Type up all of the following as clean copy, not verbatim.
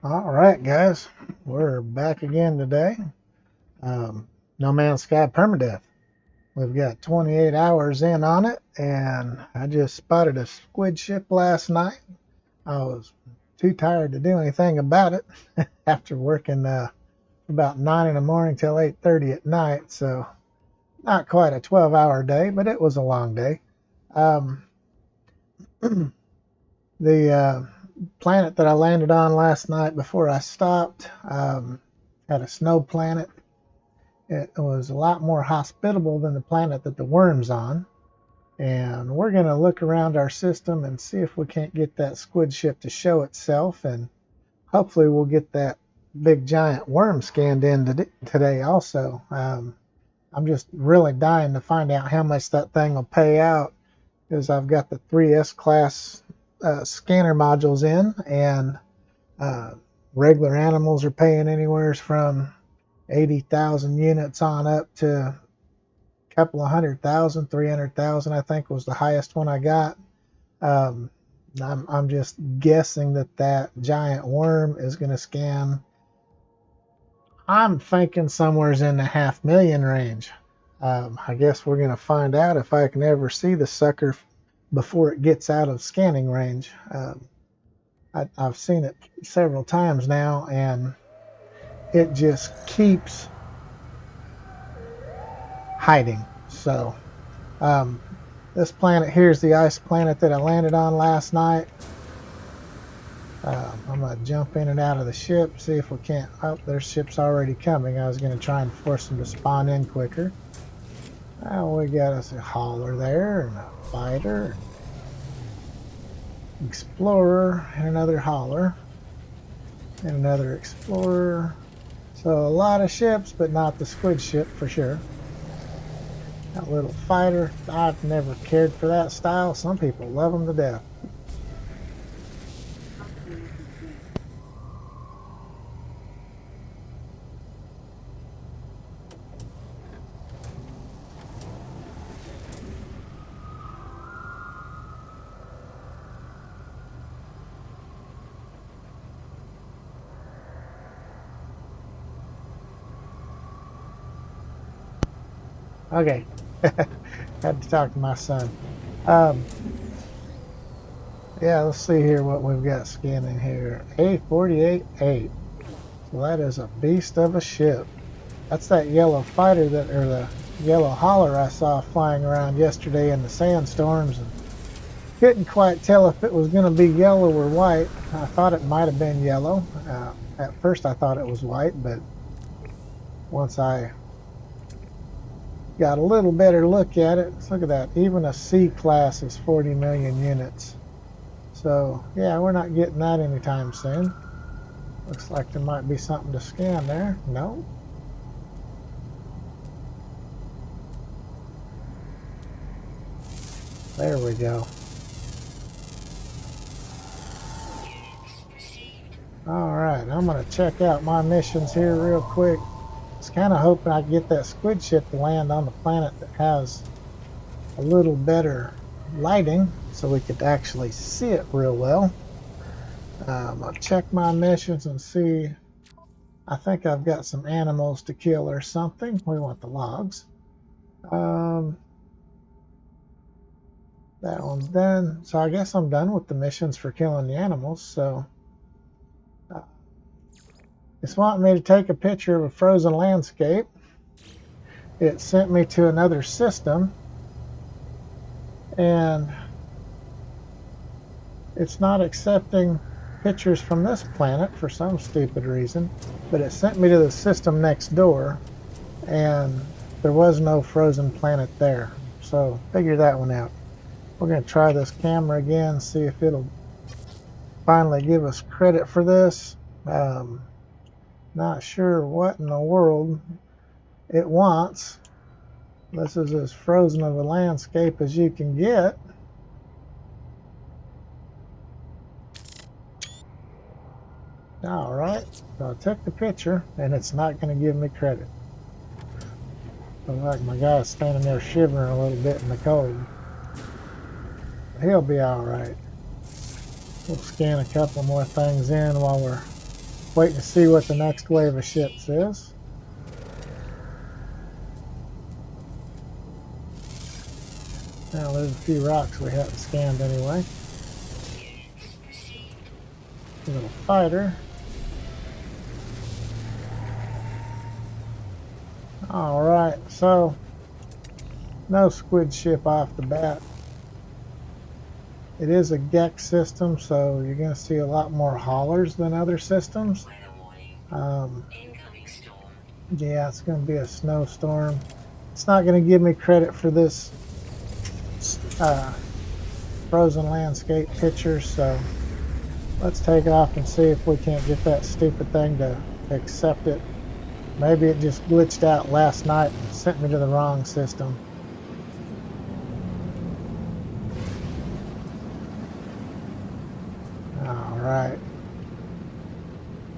All right, guys, we're back again today. No Man's Sky Permadeath. We've got 28 hours in on it, and I just spotted a squid ship last night. I was too tired to do anything about it after working about 9 in the morning till 8:30 at night. So not quite a 12-hour day, but it was a long day. Um, the planet that I landed on last night before I stopped had a snow planet. It was a lot more hospitable than the planet that the worm's on. And we're going to look around our system and see if we can't get that squid ship to show itself. And hopefully we'll get that big giant worm scanned in today also. I'm just really dying to find out how much that thing will pay out, because I've got the 3S class scanner modules in, and regular animals are paying anywhere from 80,000 units on up to a couple of 100,000, 300,000, I think was the highest one I got. I'm just guessing that giant worm is going to scan. I'm thinking somewhere's in the 500,000 range. I guess we're going to find out if I can ever see the sucker before it gets out of scanning range. I've seen it several times now, and it just keeps hiding. So this planet here is the ice planet that I landed on last night. I'm going to jump in and out of the ship, see if we can't. Oh, their ship's already coming. I was going to try and force them to spawn in quicker. Oh, we got us a hauler there, and a fighter, explorer, and another hauler, and another explorer. So a lot of ships, but not the squid ship for sure. That little fighter, I've never cared for that style. Some people love them to death. Okay, had to talk to my son. Um, yeah, let's see here what we've got scanning here. A48-8. So that is a beast of a ship. That's that yellow fighter or the yellow hauler I saw flying around yesterday in the sandstorms, and couldn't quite tell if it was going to be yellow or white. I thought it might have been yellow. At first I thought it was white, but once I got a little better look at it, look at that. Even a C class is 40 million units. So yeah, we're not getting that anytime soon. Looks like there might be something to scan there. No. There we go. All right, I'm going to check out my missions here real quick. I was kind of hoping I'd get that squid ship to land on the planet that has a little better lighting so we could actually see it real well. I'll check my missions and see. I think I've got some animals to kill or something. We want the logs. That one's done. So I guess I'm done with the missions for killing the animals. So it's wanting me to take a picture of a frozen landscape. It sent me to another system, and it's not accepting pictures from this planet for some stupid reason, but it sent me to the system next door, and there was no frozen planet there. So figure that one out. We're going to try this camera again, see if it'll finally give us credit for this. Not sure what in the world it wants. This is as frozen of a landscape as you can get. All right, so I took the picture, and it's not going to give me credit. Looks like my guy's standing there shivering a little bit in the cold. He'll be all right. We'll scan a couple more things in while we're Waiting to see what the next wave of ships is. Now there's a few rocks we haven't scanned anyway. A little fighter. Alright, so no squid ship off the bat. It is a Gex system, so you're going to see a lot more haulers than other systems. Yeah, it's going to be a snowstorm. It's not going to give me credit for this frozen landscape picture, so let's take off and see if we can't get that stupid thing to accept it. Maybe it just glitched out last night and sent me to the wrong system. Alright.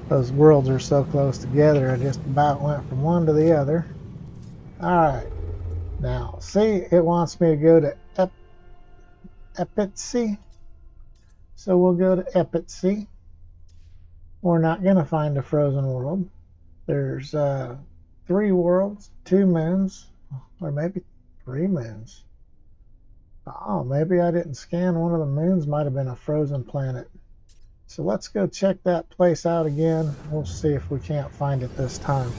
Those worlds are so close together, I just about went from one to the other. Alright. Now, see, it wants me to go to Epitsy. So we'll go to Epitsy. We're not going to find a frozen world. There's 3 worlds, 2 moons, or maybe 3 moons. Oh, maybe I didn't scan one of the moons. Might have been a frozen planet. So let's go check that place out again. We'll see if we can't find it this time.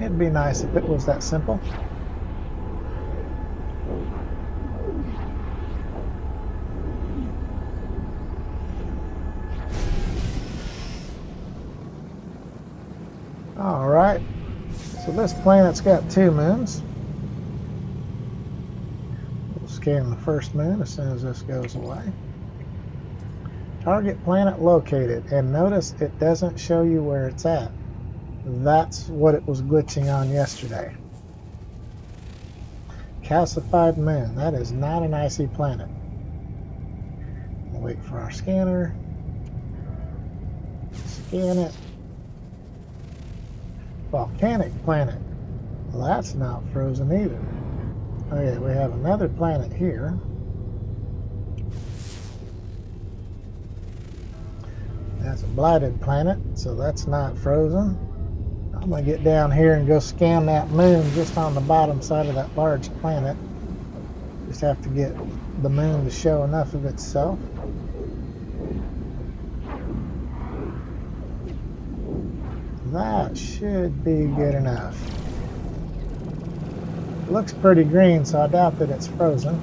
It'd be nice if it was that simple. Alright, so this planet's got 2 moons. We'll scan the first moon as soon as this goes away. Target planet located, and notice it doesn't show you where it's at. That's what it was glitching on yesterday. Calcified moon, that is not an icy planet. We'll wait for our scanner. Scan it. Volcanic planet. Well, that's not frozen either. Okay, we have another planet here. That's a blighted planet, so that's not frozen. I'm going to get down here and go scan that moon just on the bottom side of that large planet. Just have to get the moon to show enough of itself. That should be good enough. It looks pretty green, so I doubt that it's frozen.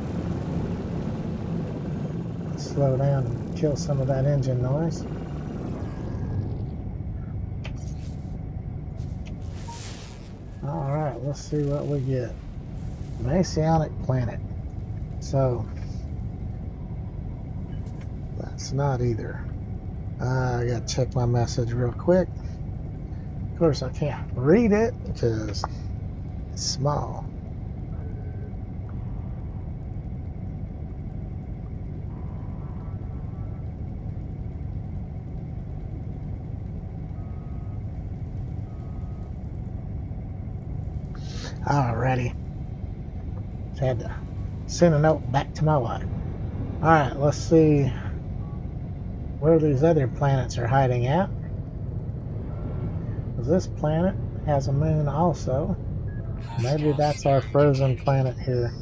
Let's slow down and kill some of that engine noise. Alright, let's see what we get. Messianic planet. So, that's not either. I gotta check my message real quick. Of course, I can't read it because it's small. Alrighty. Just had to send a note back to my wife. Alright, let's see where these other planets are hiding at. This planet has a moon also. Maybe that's our frozen planet here.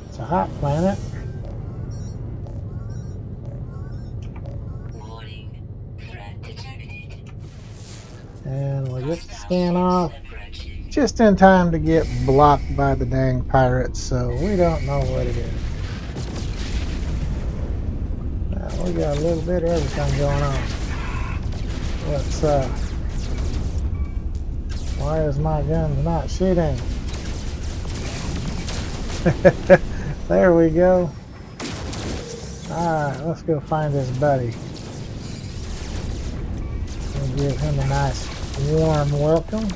It's a hot planet. And we get the scan off just in time to get blocked by the dang pirates, so we don't know what it is. Now, we got a little bit of everything going on. Let's, why is my gun not shooting? There we go. Alright, let's go find his buddy. We'll give him a nice warm welcome.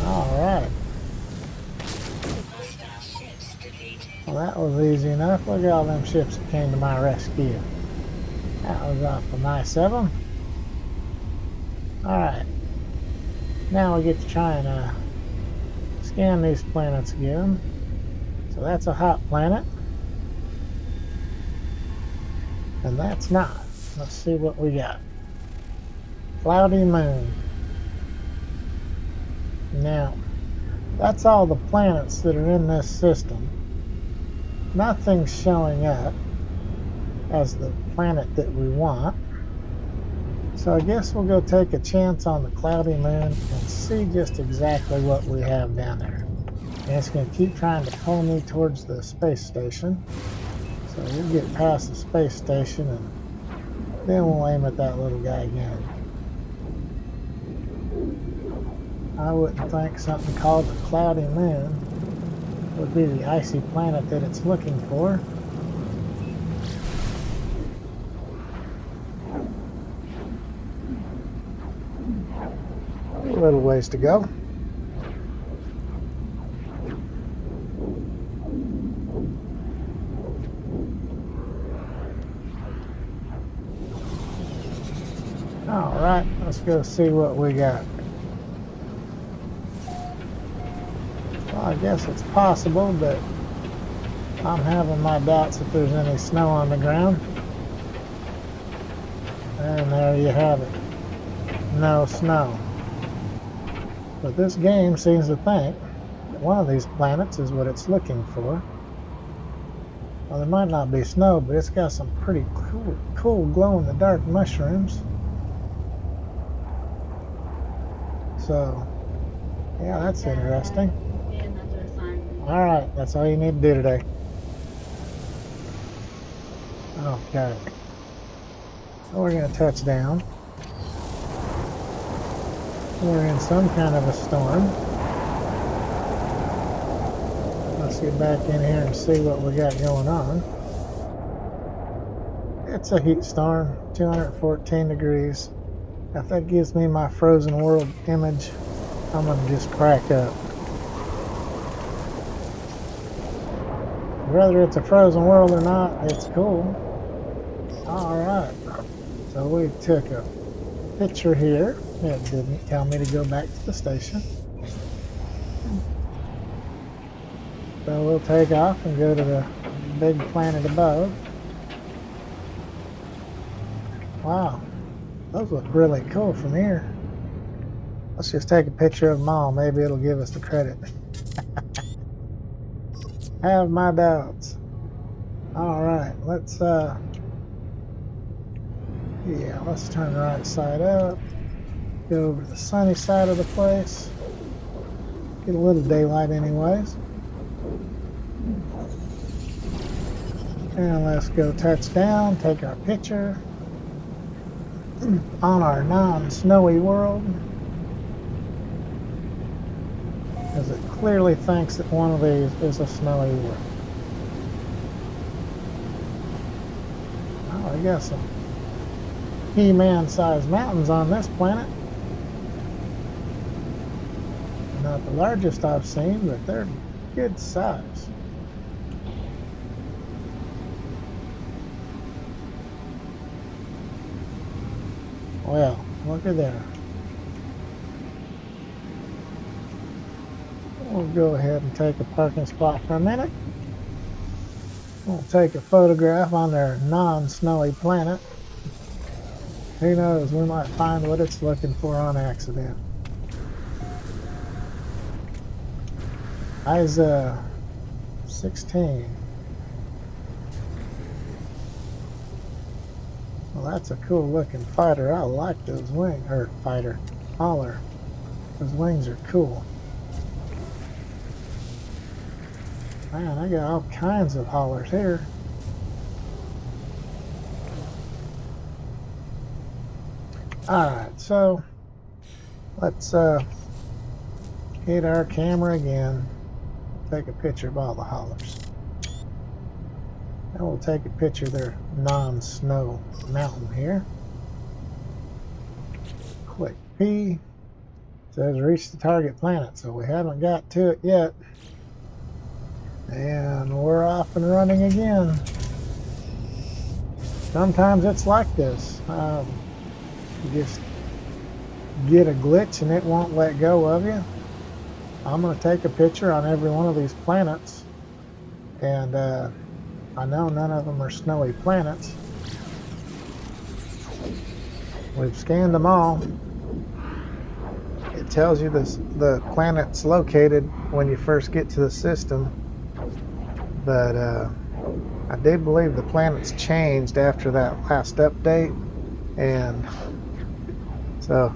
Alright. Well, that was easy enough. Look at all them ships that came to my rescue. That was awful nice of them. Alright. Now we get to try and scan these planets again. So that's a hot planet. And that's not. Let's see what we got. Cloudy moon. Now, that's all the planets that are in this system. Nothing's showing up as the planet that we want. So I guess we'll go take a chance on the cloudy moon and see just exactly what we have down there. And it's going to keep trying to pull me towards the space station. So we'll get past the space station and then we'll aim at that little guy again. I wouldn't think something called the cloudy moon would be the icy planet that it's looking for. A little ways to go. All right, let's go see what we got. Well, I guess it's possible, but I'm having my doubts if there's any snow on the ground. And there you have it. No snow. But this game seems to think that one of these planets is what it's looking for. Well, there might not be snow, but it's got some pretty cool glow-in-the-dark mushrooms. So, yeah, that's interesting. Alright, that's all you need to do today. Okay. So we're going to touch down. We're in some kind of a storm. Let's get back in here and see what we got going on. It's a heat storm, 214 degrees. If that gives me my frozen world image, I'm going to just crack up. Whether it's a frozen world or not, it's cool. Alright, so we took a picture here. It didn't tell me to go back to the station. So we'll take off and go to the big planet above. Wow, those look really cool from here. Let's just take a picture of them all. Maybe it'll give us the credit. Have my doubts. Alright, let's turn the right side up. Go over to the sunny side of the place. Get a little daylight anyways. And let's go touch down, take our picture on our non-snowy world. Because it clearly thinks that one of these is a snowy world. Oh, I got some He-Man sized mountains on this planet. Not the largest I've seen, but they're good size. Well, look at there. We'll go ahead and take a parking spot for a minute. We'll take a photograph on their non-snowy planet. Who knows, we might find what it's looking for on accident. ISA 16. Well, that's a cool looking fighter. I like those wings, or fighter, hauler. Those wings are cool. Man, I got all kinds of haulers here. Alright, so let's hit our camera again. Take a picture of all the haulers. And we'll take a picture of their non-snow mountain here. Click P. It says reach the target planet, so we haven't got to it yet. And we're off and running again. Sometimes it's like this. You just get a glitch and it won't let go of you. I'm going to take a picture on every one of these planets, and I know none of them are snowy planets. We've scanned them all. It tells you the planet's located when you first get to the system, but I do believe the planet's changed after that last update, and so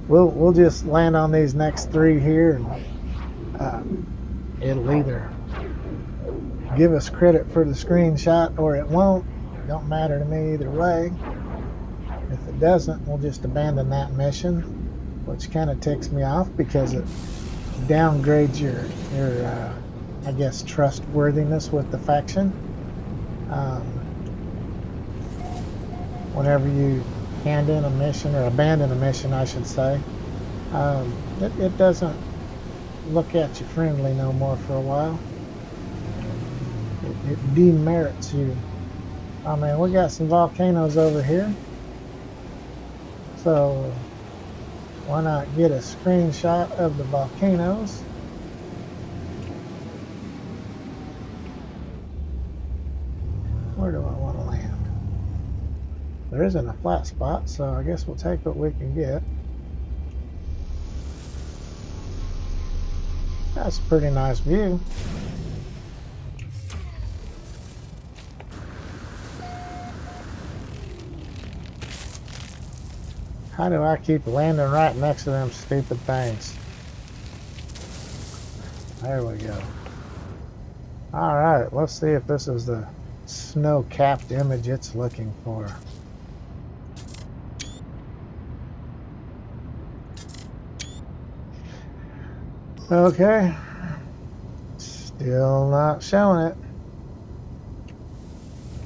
we'll just land on these next 3 here, and it'll either give us credit for the screenshot or it won't. It don't matter to me either way. If it doesn't, we'll just abandon that mission, which kind of ticks me off because it downgrades your I guess trustworthiness with the faction. Whenever you hand in a mission, or abandon a mission I should say, it doesn't look at you friendly no more for a while. It demerits you. Oh man, we got some volcanoes over here, so why not get a screenshot of the volcanoes? Where do I want to land? There isn't a flat spot, so I guess we'll take what we can get. That's a pretty nice view. How do I keep landing right next to them stupid things? There we go. Alright, let's see if this is the snow-capped image it's looking for. Okay. Still not showing it.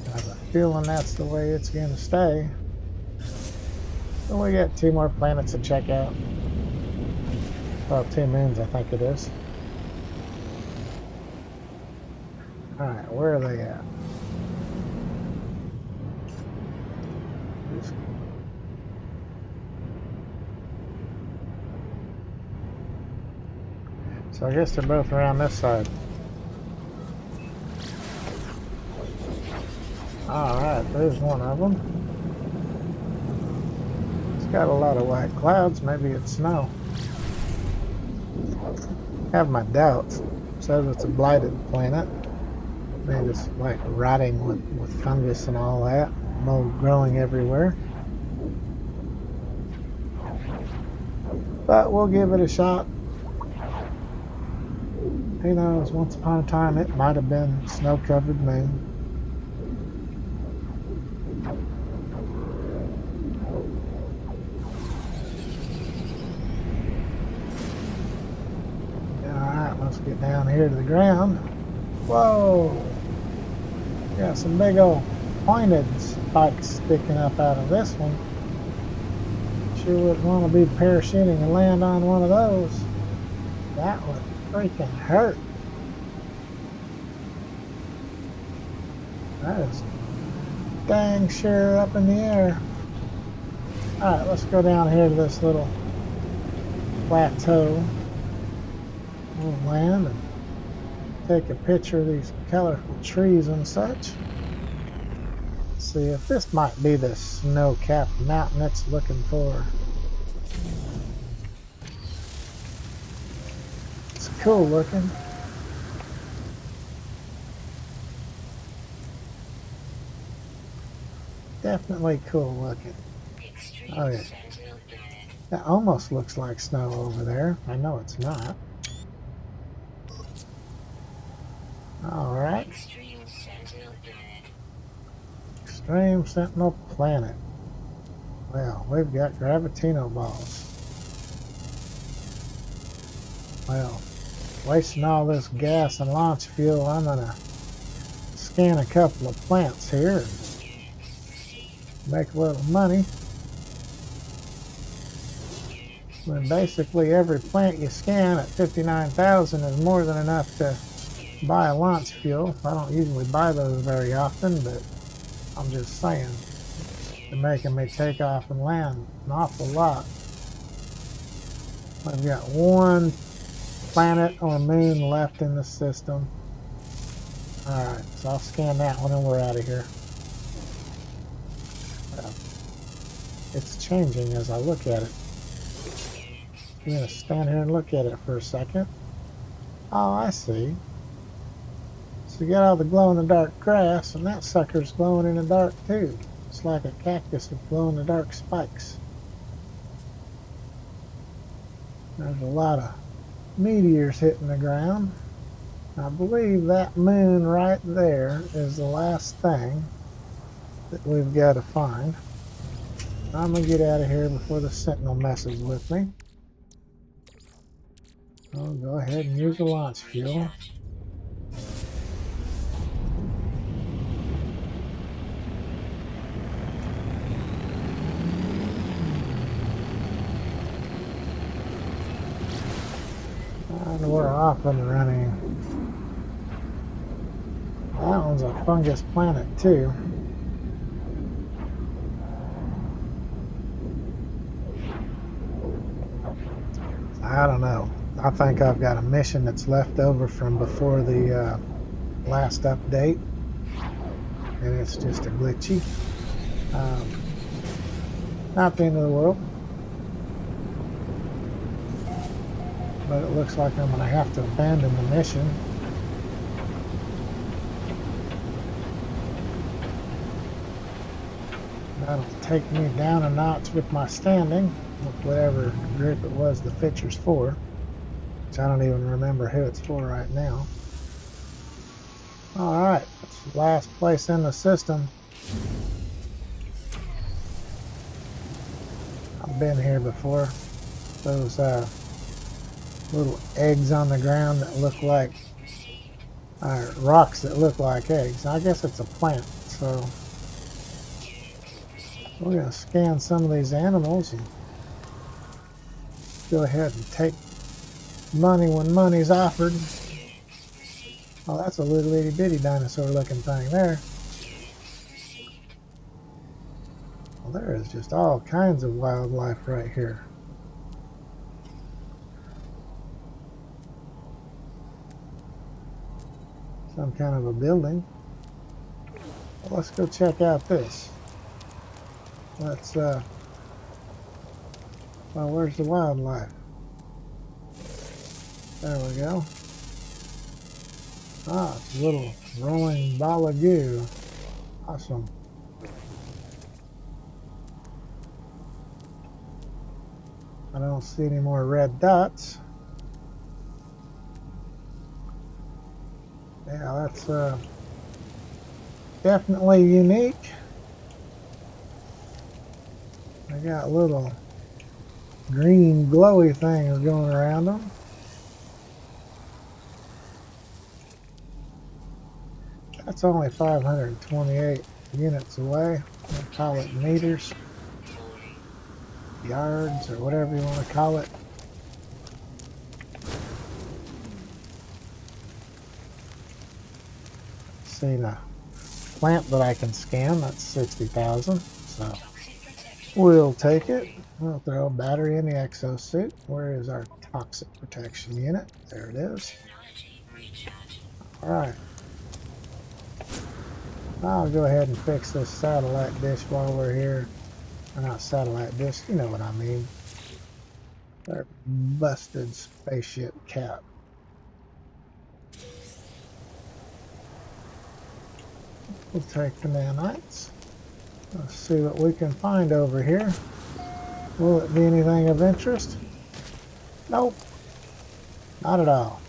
I have a feeling that's the way it's going to stay. So we got 2 more planets to check out. Well, 2 moons, I think it is. Alright, where are they at? So I guess they're both around this side. Alright, there's one of them. It's got a lot of white clouds. Maybe it's snow. I have my doubts. It says it's a blighted planet. Maybe it's like rotting with fungus and all that. Mold growing everywhere. But we'll give it a shot. Who knows, once upon a time it might have been snow-covered moon. Alright, let's get down here to the ground. Whoa! Got some big old pointed spikes sticking up out of this one. Sure wouldn't want to be parachuting and land on one of those. That would freaking hurt. That is dang sure up in the air. Alright, let's go down here to this little plateau. We'll land and take a picture of these colorful trees and such. Let's see if this might be the snow-capped mountain it's looking for. It's cool looking. Definitely cool looking. Oh yeah. That almost looks like snow over there. I know it's not. Alright. Extreme Sentinel Planet. Well, we've got gravitino balls. Well, wasting all this gas and launch fuel, I'm gonna scan a couple of plants here and make a little money. When basically every plant you scan at 59,000 is more than enough to buy a launch fuel. I don't usually buy those very often, but I'm just saying, they're making me take off and land an awful lot. I've got 1, planet or moon left in the system. Alright, so I'll scan that one and we're out of here. It's changing as I look at it. I'm going to stand here and look at it for a second. Oh, I see. So you got all the glow-in-the-dark grass, and that sucker's glowing in the dark too. It's like a cactus with glow-in-the-dark spikes. There's a lot of meteors hitting the ground. I believe that moon right there is the last thing that we've got to find. I'm going to get out of here before the Sentinel messes with me. I'll go ahead and use the launch fuel. And we're off and running. That one's a fungus planet too. I don't know. I think I've got a mission that's left over from before the last update, and it's just a glitchy. Not the end of the world, but it looks like I'm going to have to abandon the mission. That'll take me down a notch with my standing, with whatever group it was the Fitcher's for, which I don't even remember who it's for right now. Alright, that's the last place in the system. I've been here before. Those little eggs on the ground that look like, rocks that look like eggs. I guess it's a plant, so we're going to scan some of these animals and go ahead and take money when money's offered. Oh, that's a little itty bitty dinosaur looking thing there. Well, there is just all kinds of wildlife right here. Some kind of a building. Well, let's go check out this. Let's, well, where's the wildlife? There we go. Ah, it's a little rolling ball of goo. Awesome. I don't see any more red dots. Yeah, that's definitely unique. They got little green glowy things going around them. That's only 528 units away. We'll call it meters, yards, or whatever you want to call it. See the plant that I can scan, that's 60,000, so we'll take it. We'll throw a battery in the exosuit. Where is our toxic protection unit? There it is. Alright. I'll go ahead and fix this satellite dish while we're here. Or not satellite dish, you know what I mean. Our busted spaceship cap. We'll take the nanites. Let's see what we can find over here. Will it be anything of interest? Nope. Not at all.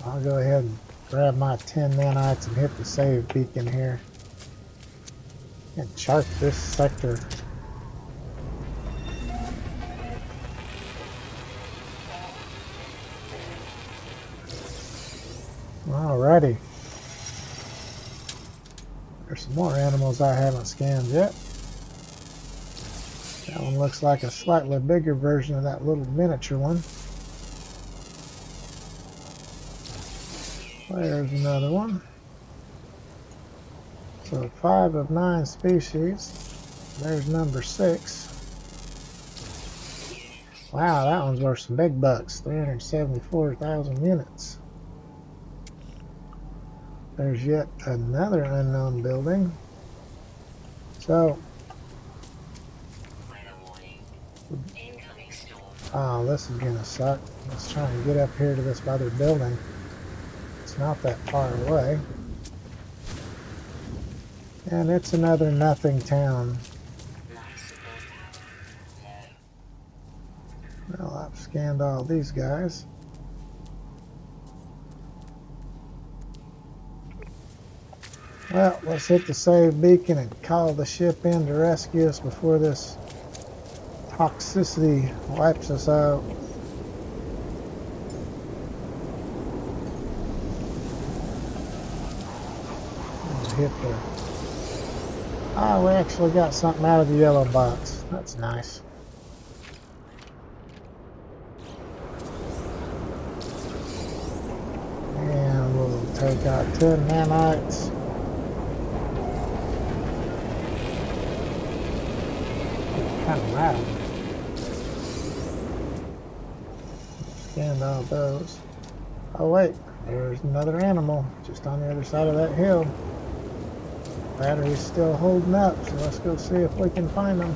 I'll go ahead and grab my 10 nanites and hit the save beacon here. And chart this sector. Alrighty. There's some more animals I haven't scanned yet. That one looks like a slightly bigger version of that little miniature one. There's another one. So 5 of 9 species. There's number 6. Wow, that one's worth some big bucks. 374,000 units. There's yet another unknown building. So, oh, this is gonna suck. Let's try and get up here to this other building. It's not that far away. And it's another nothing town. Well, I've scanned all these guys. Well, let's hit the save beacon and call the ship in to rescue us before this toxicity wipes us out. Hit the... Oh, we actually got something out of the yellow box. That's nice. And we'll take our 10 nanites. Kind of loud. Scanned all those. Oh wait, there's another animal just on the other side of that hill. Battery's still holding up, so let's go see if we can find them.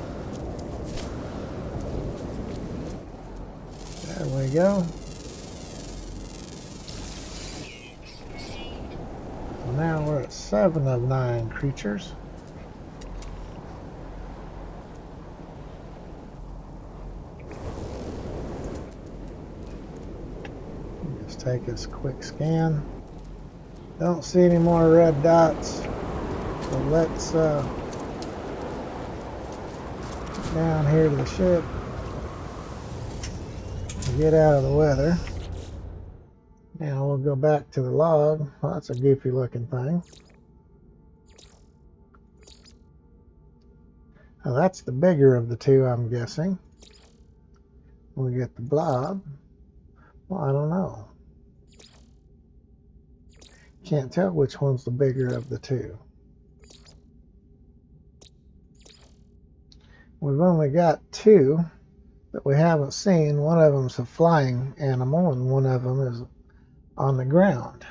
There we go. So now we're at 7 of 9 creatures. Just take this quick scan. Don't see any more red dots. So let's down here to the ship and get out of the weather. Now we'll go back to the log. Well, that's a goofy looking thing. Now that's the bigger of the two, I'm guessing. We get the blob. Well, I don't know. Can't tell which one's the bigger of the two. We've only got 2 that we haven't seen. One of them's a flying animal and one of them is on the ground.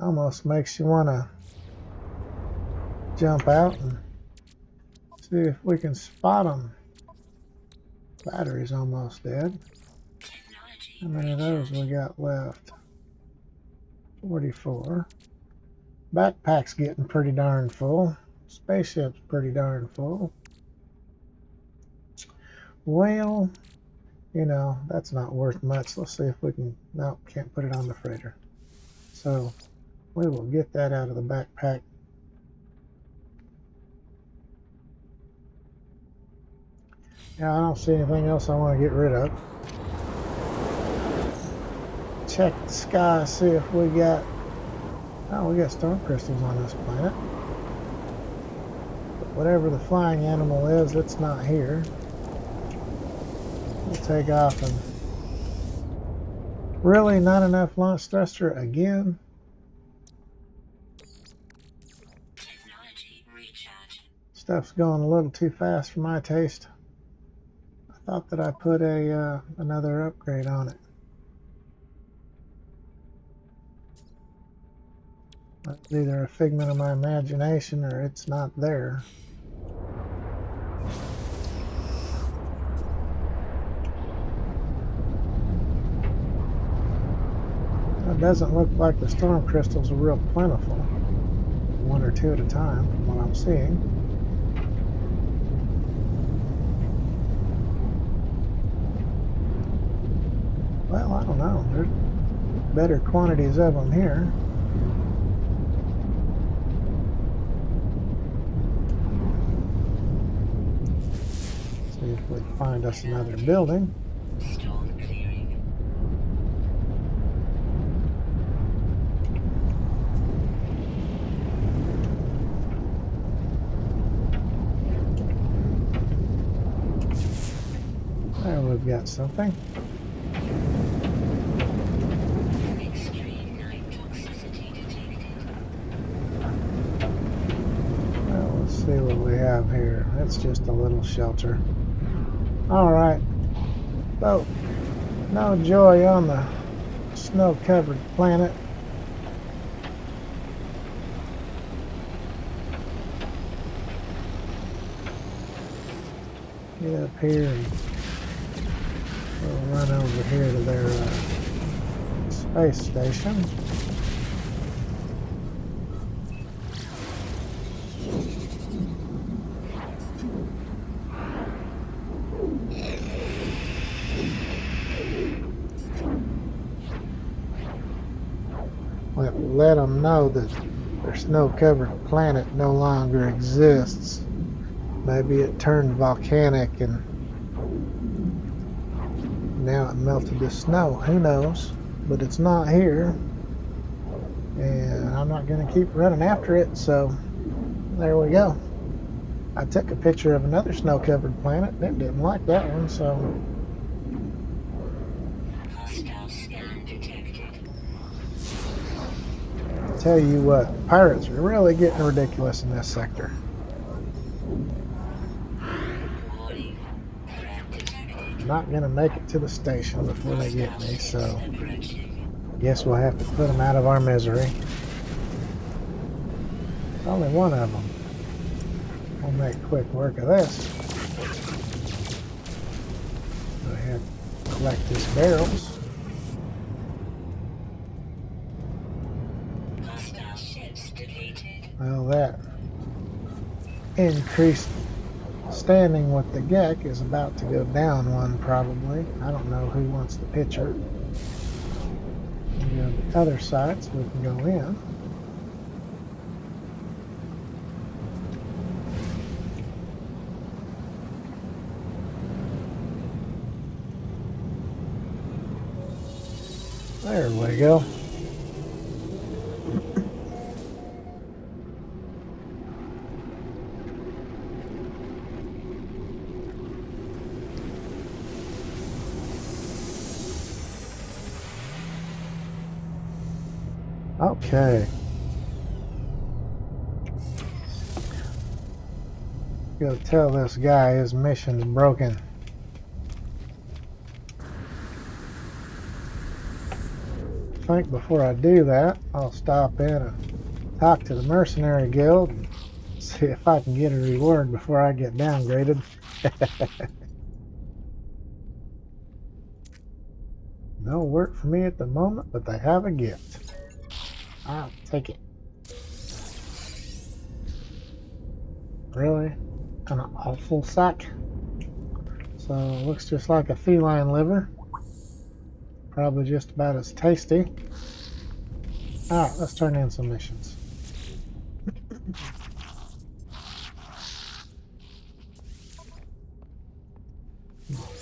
Almost makes you want to jump out and see if we can spot them. Battery's almost dead. How many of those we got left? 44. Backpack's getting pretty darn full. Spaceship's pretty darn full. Well, you know, that's not worth much. Let's see if we can... No, can't put it on the freighter. So, we will get that out of the backpack. Yeah, I don't see anything else I want to get rid of. Check the sky, see if we got... Oh, we got storm crystals on this planet. But whatever the flying animal is, it's not here. We'll take off and... Really, not enough launch thruster again? Stuff's going a little too fast for my taste. I thought that I put a another upgrade on it. That's either a figment of my imagination or it's not there. It doesn't look like the storm crystals are real plentiful. 1 or 2 at a time from what I'm seeing. Well, I don't know. There's better quantities of them here. See if we can find us another building. Storm clearing. There, we've got something. Extreme night toxicity detected. Well, let's see what we have here. It's it's just a little shelter. Alright. So, no joy on the snow-covered planet. Get up here and we'll run over here to their space station. We'll let them know that their snow-covered planet no longer exists. Maybe it turned volcanic and now it melted the snow. Who knows? But it's not here. And I'm not going to keep running after it, so there we go. I took a picture of another snow-covered planet. It didn't like that one, so... Hostile scan detected. I'll tell you what, pirates are really getting ridiculous in this sector. Warning. Threat detected. I'm not going to make it to the station before they get me, so... Approaching. Guess we'll have to put them out of our misery. Only one of them. We'll make quick work of this. Go ahead and collect these barrels. Hostile ships defeated. Well, that increased standing with the Gek is about to go down one, probably. I don't know who wants the picture. Go to the other side so we can go in. There we go. Okay. Go tell this guy his mission's broken. I think before I do that, I'll stop in and talk to the Mercenary Guild and see if I can get a reward before I get downgraded. No work for me at the moment, but they have a gift. I'll take it. Really? An awful sack. So it looks just like a feline liver. Probably just about as tasty. Alright, let's turn in some missions.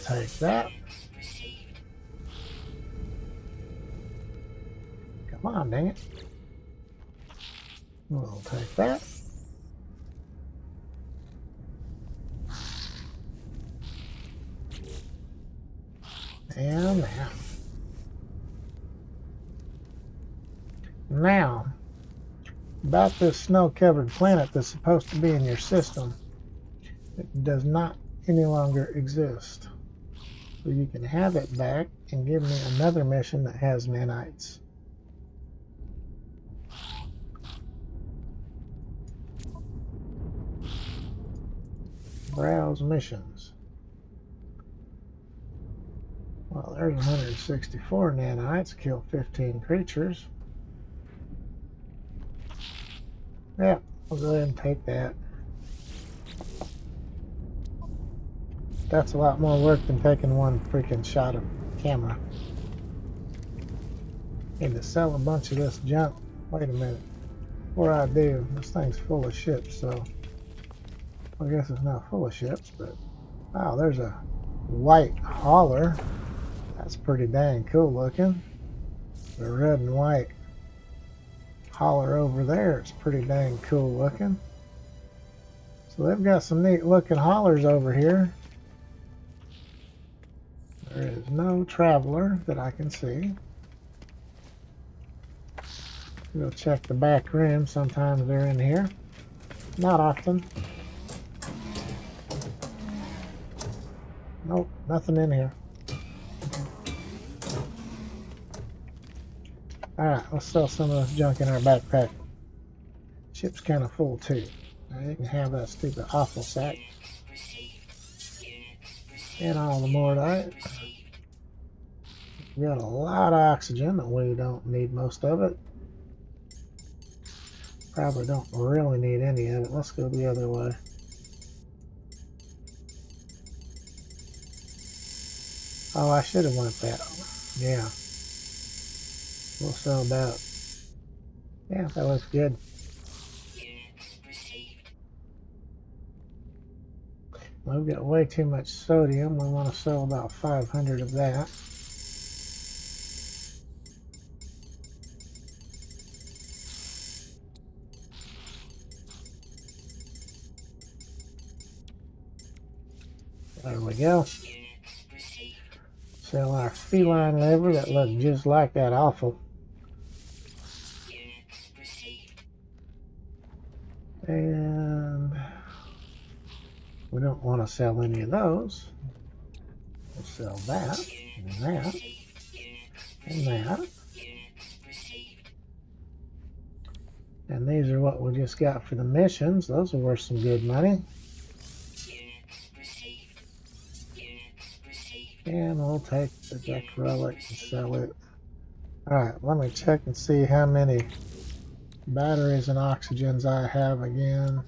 Take that. Come on, dang it. We'll take that. And now. Now, about this snow-covered planet that's supposed to be in your system, it does not any longer exist. So you can have it back and give me another mission that has nanites. Browse missions. Well, there's 164 nanites, kill 15 creatures. Yeah, we'll go ahead and take that. That's a lot more work than taking one freaking shot of camera. Need to sell a bunch of this junk. Wait a minute. Before I do, this thing's full of ships, so I guess it's not full of ships, but wow, there's a white hauler. That's pretty dang cool looking. The red and white hauler over there, it's pretty dang cool looking. So they've got some neat looking haulers over here. There is no traveler that I can see. We'll check the back room. Sometimes they're in here. Not often. Nope, nothing in here. Alright, let's sell some of this junk in our backpack. Ship's kind of full too. Now you can have that stupid offal sack. And all the mordite. We got a lot of oxygen, but we don't need most of it. Probably don't really need any of it. Let's go the other way. Oh, I should have went that. Yeah. We'll sell about. Yeah, that looks good. We've got way too much sodium. We want to sell about 500 of that. There we go. Sell our feline liver that looked just like that offal. And we don't want to sell any of those. We'll sell that, and that, and that. And these are what we just got for the missions. Those are worth some good money. And we'll take the deck relic and sell it. Alright, let me check and see how many batteries and oxygens I have again.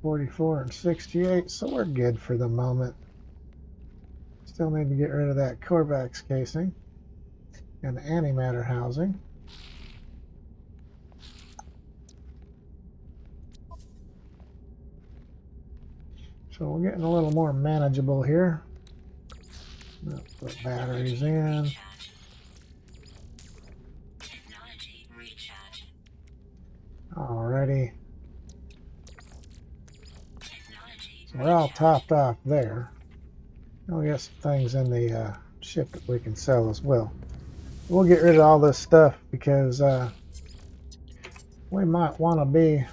44 and 68, so we're good for the moment. Still need to get rid of that Corvax casing and the antimatter housing. So we're getting a little more manageable here. Let's put batteries in. Alrighty. So we're all topped off there. And we got some things in the ship that we can sell as well. We'll get rid of all this stuff because we might want to be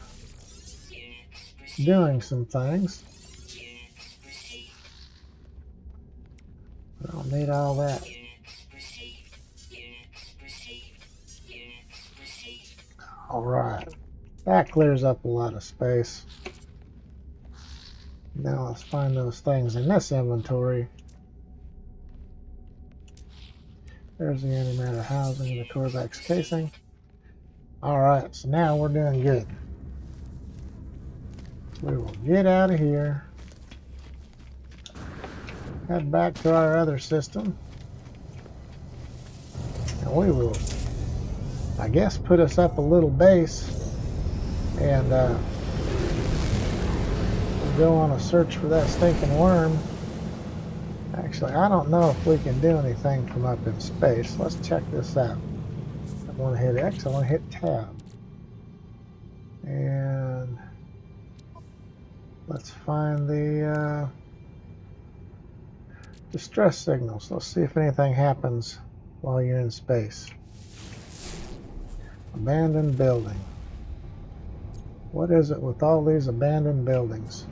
doing some things. I don't need all that. Alright. That clears up a lot of space. Now let's find those things in this inventory. There's the antimatter housing and the Corvax casing. Alright, so now we're doing good. We will get out of here. Head back to our other system. And we will, I guess, put us up a little base and go on a search for that stinking worm. Actually, I don't know if we can do anything from up in space. Let's check this out. I want to hit X, I want to hit tab. And let's find the distress signals. Let's see if anything happens while you're in space. Abandoned building. What is it with all these abandoned buildings?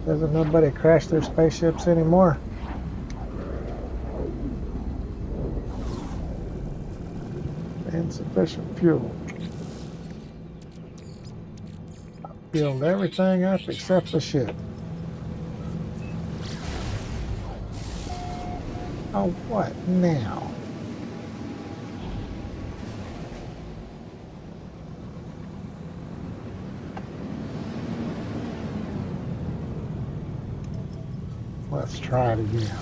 Doesn't nobody crash their spaceships anymore? Insufficient fuel. I filled everything up except the ship. Oh, what now? Let's try it again.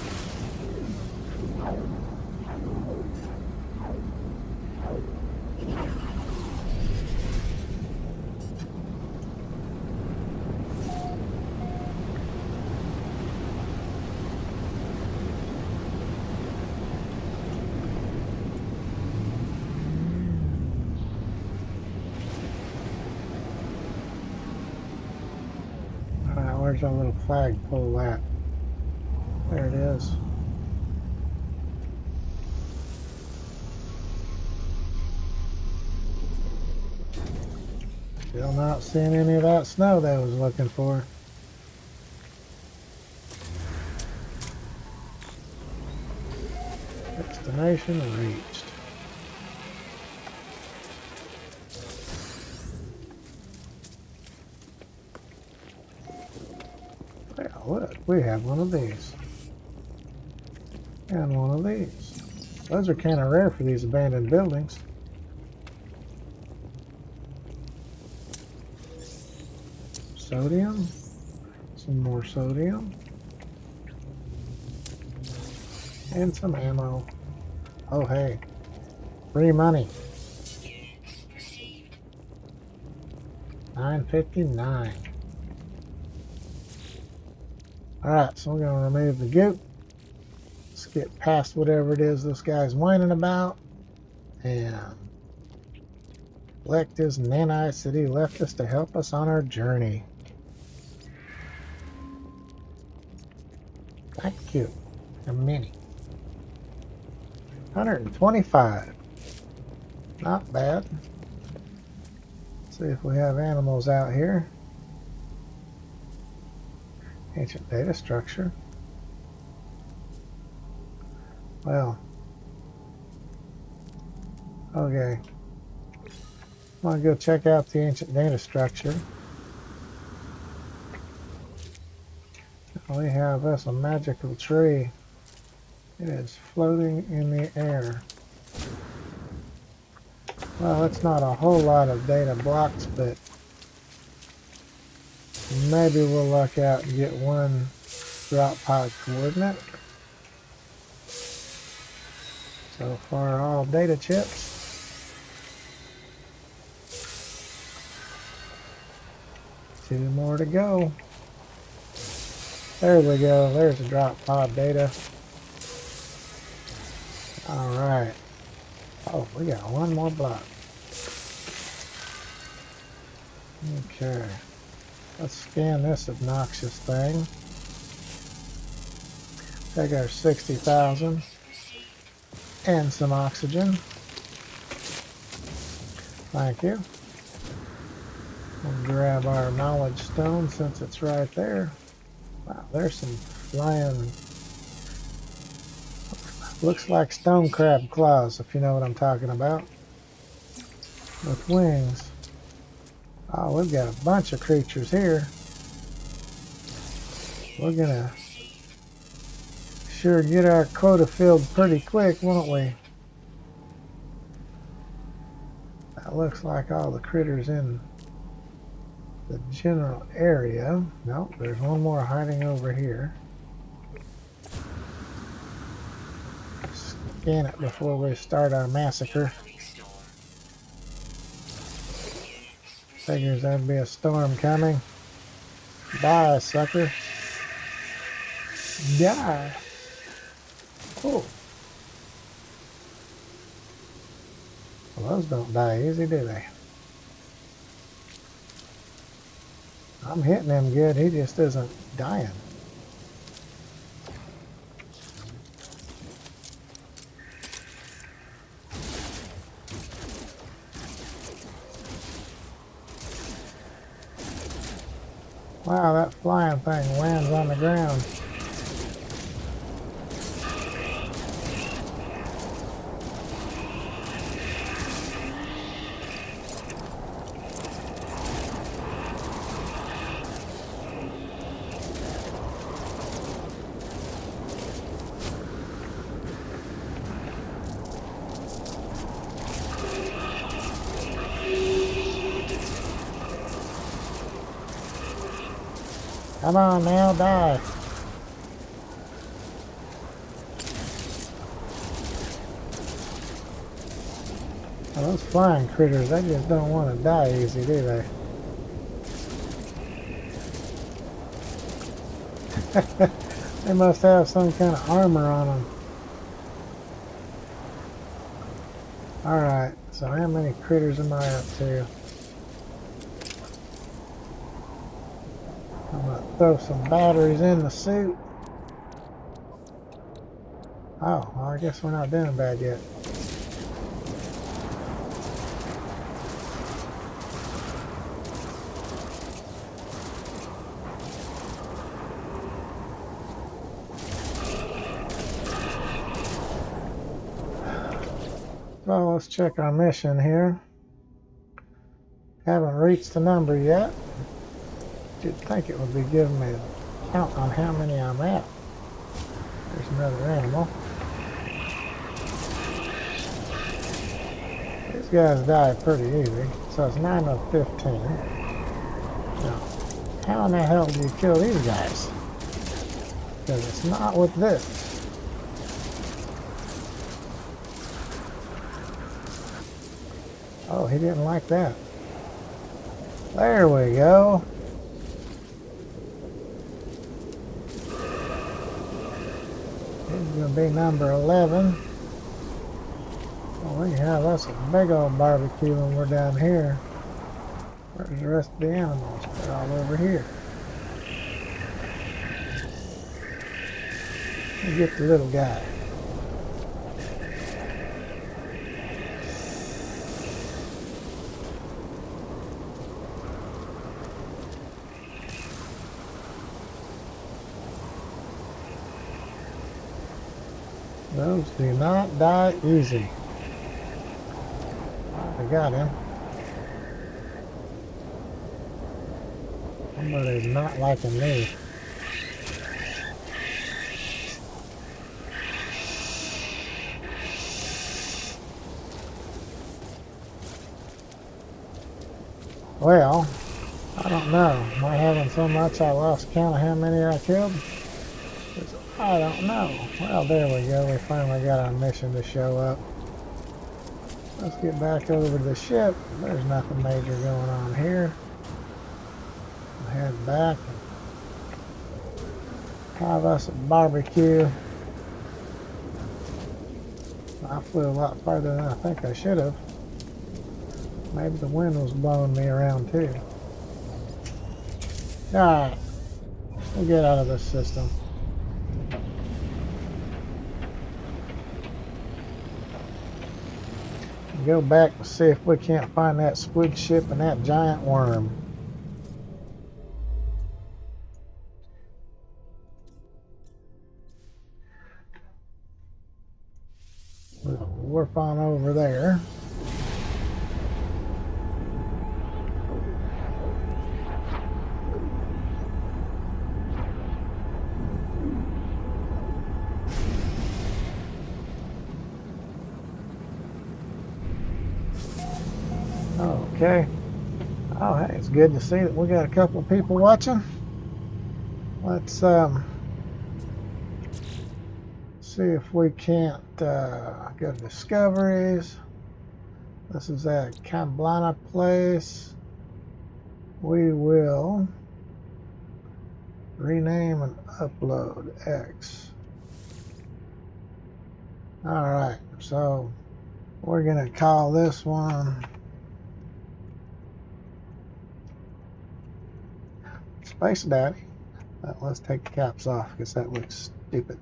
All right, where's our little flagpole at? There it is. Still not seeing any of that snow that I was looking for. Destination reached. Well, look, we have one of these. And one of these. Those are kind of rare for these abandoned buildings. Sodium. Some more sodium. And some ammo. Oh, hey. Free money. Units received. 959. Alright, so we're going to remove the goop. Let's get past whatever it is this guy's whining about. And collect his nanites that he left us to help us on our journey. Thank you. A mini. 125. Not bad. Let's see if we have animals out here. Ancient data structure. Well. Okay. I'm going to go check out the ancient data structure. We have us a magical tree. It is floating in the air. Well, it's not a whole lot of data blocks, but maybe we'll luck out and get one drop pod coordinate. So far, all data chips. Two more to go. There we go. There's a drop pod data. Alright. Oh, we got one more block. Okay. Let's scan this obnoxious thing. Take our 60,000 and some oxygen. Thank you. We'll grab our knowledge stone since it's right there. Wow, there's some flying, looks like stone crab claws, if you know what I'm talking about, with wings. Oh, we've got a bunch of creatures here. We're gonna sure get our quota filled pretty quick, won't we? That looks like all the critters in the general area. Nope, there's one more hiding over here. Scan it before we start our massacre. Figures there'd be a storm coming. Die, sucker. Die. Oh. Well, those don't die easy, do they? I'm hitting him good, he just isn't dying. Wow, that flying thing lands on the ground. Come on now, die. Well, those flying critters, they just don't want to die easy, do they? They must have some kind of armor on them. Alright, so how many critters am I up to? I'm going to throw some batteries in the suit. Oh, well, I guess we're not doing bad yet. all, let's check our mission here. Haven't reached the number yet. You'd think it would be giving me a count on how many I'm at. There's another animal. These guys die pretty easy. So it's 9 of 15. Now, how in the hell do you kill these guys? Because it's not with this. Oh, he didn't like that. There we go. He's going to be number 11. Well, we have us a big old barbecue when we're down here. Where's the rest of the animals? They're all over here. Let me get the little guy. Those do not die easy. I got him. Somebody's not liking me. Well, I don't know. Am I having so much I lost count of how many I killed? I don't know. Well, there we go. We finally got our mission to show up. Let's get back over to the ship. There's nothing major going on here. We'll head back and have us a barbecue. I flew a lot farther than I think I should have. Maybe the wind was blowing me around too. Alright. We'll get out of this system. Go back and see if we can't find that squid ship and that giant worm. We'll warp on over there. Okay. Oh, hey, it's good to see that we got a couple of people watching. Let's see if we can't go to discoveries. This is that Camblana place. We will rename and upload X. All right, so we're gonna call this one Space Daddy. Let's take the caps off because that looks stupid.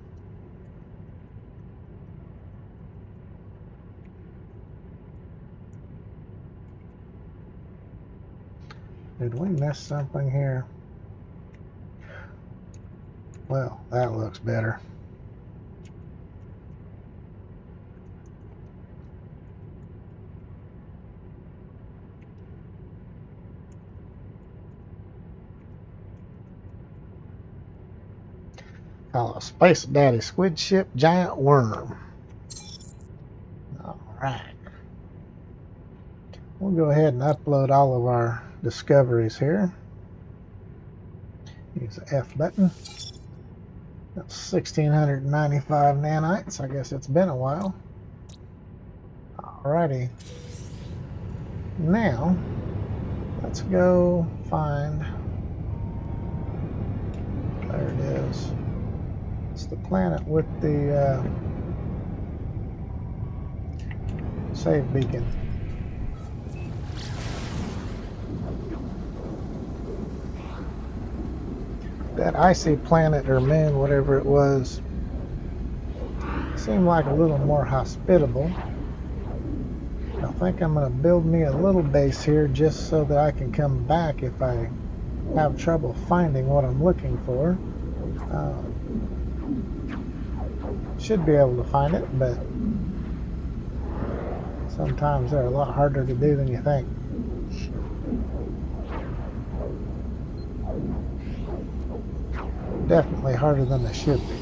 Did we miss something here? Well, that looks better. Call a Space Daddy Squid Ship Giant Worm. Alright. We'll go ahead and upload all of our discoveries here. Use the F button. That's 1695 nanites. I guess it's been a while. Alrighty. Now, let's go find. There it is. It's the planet with the save beacon. That icy planet or moon, whatever it was, seemed like a little more hospitable. I think I'm going to build me a little base here just so that I can come back if I have trouble finding what I'm looking for. Should be able to find it, but Sometimes they're a lot harder to do than you think. Definitely harder than they should be.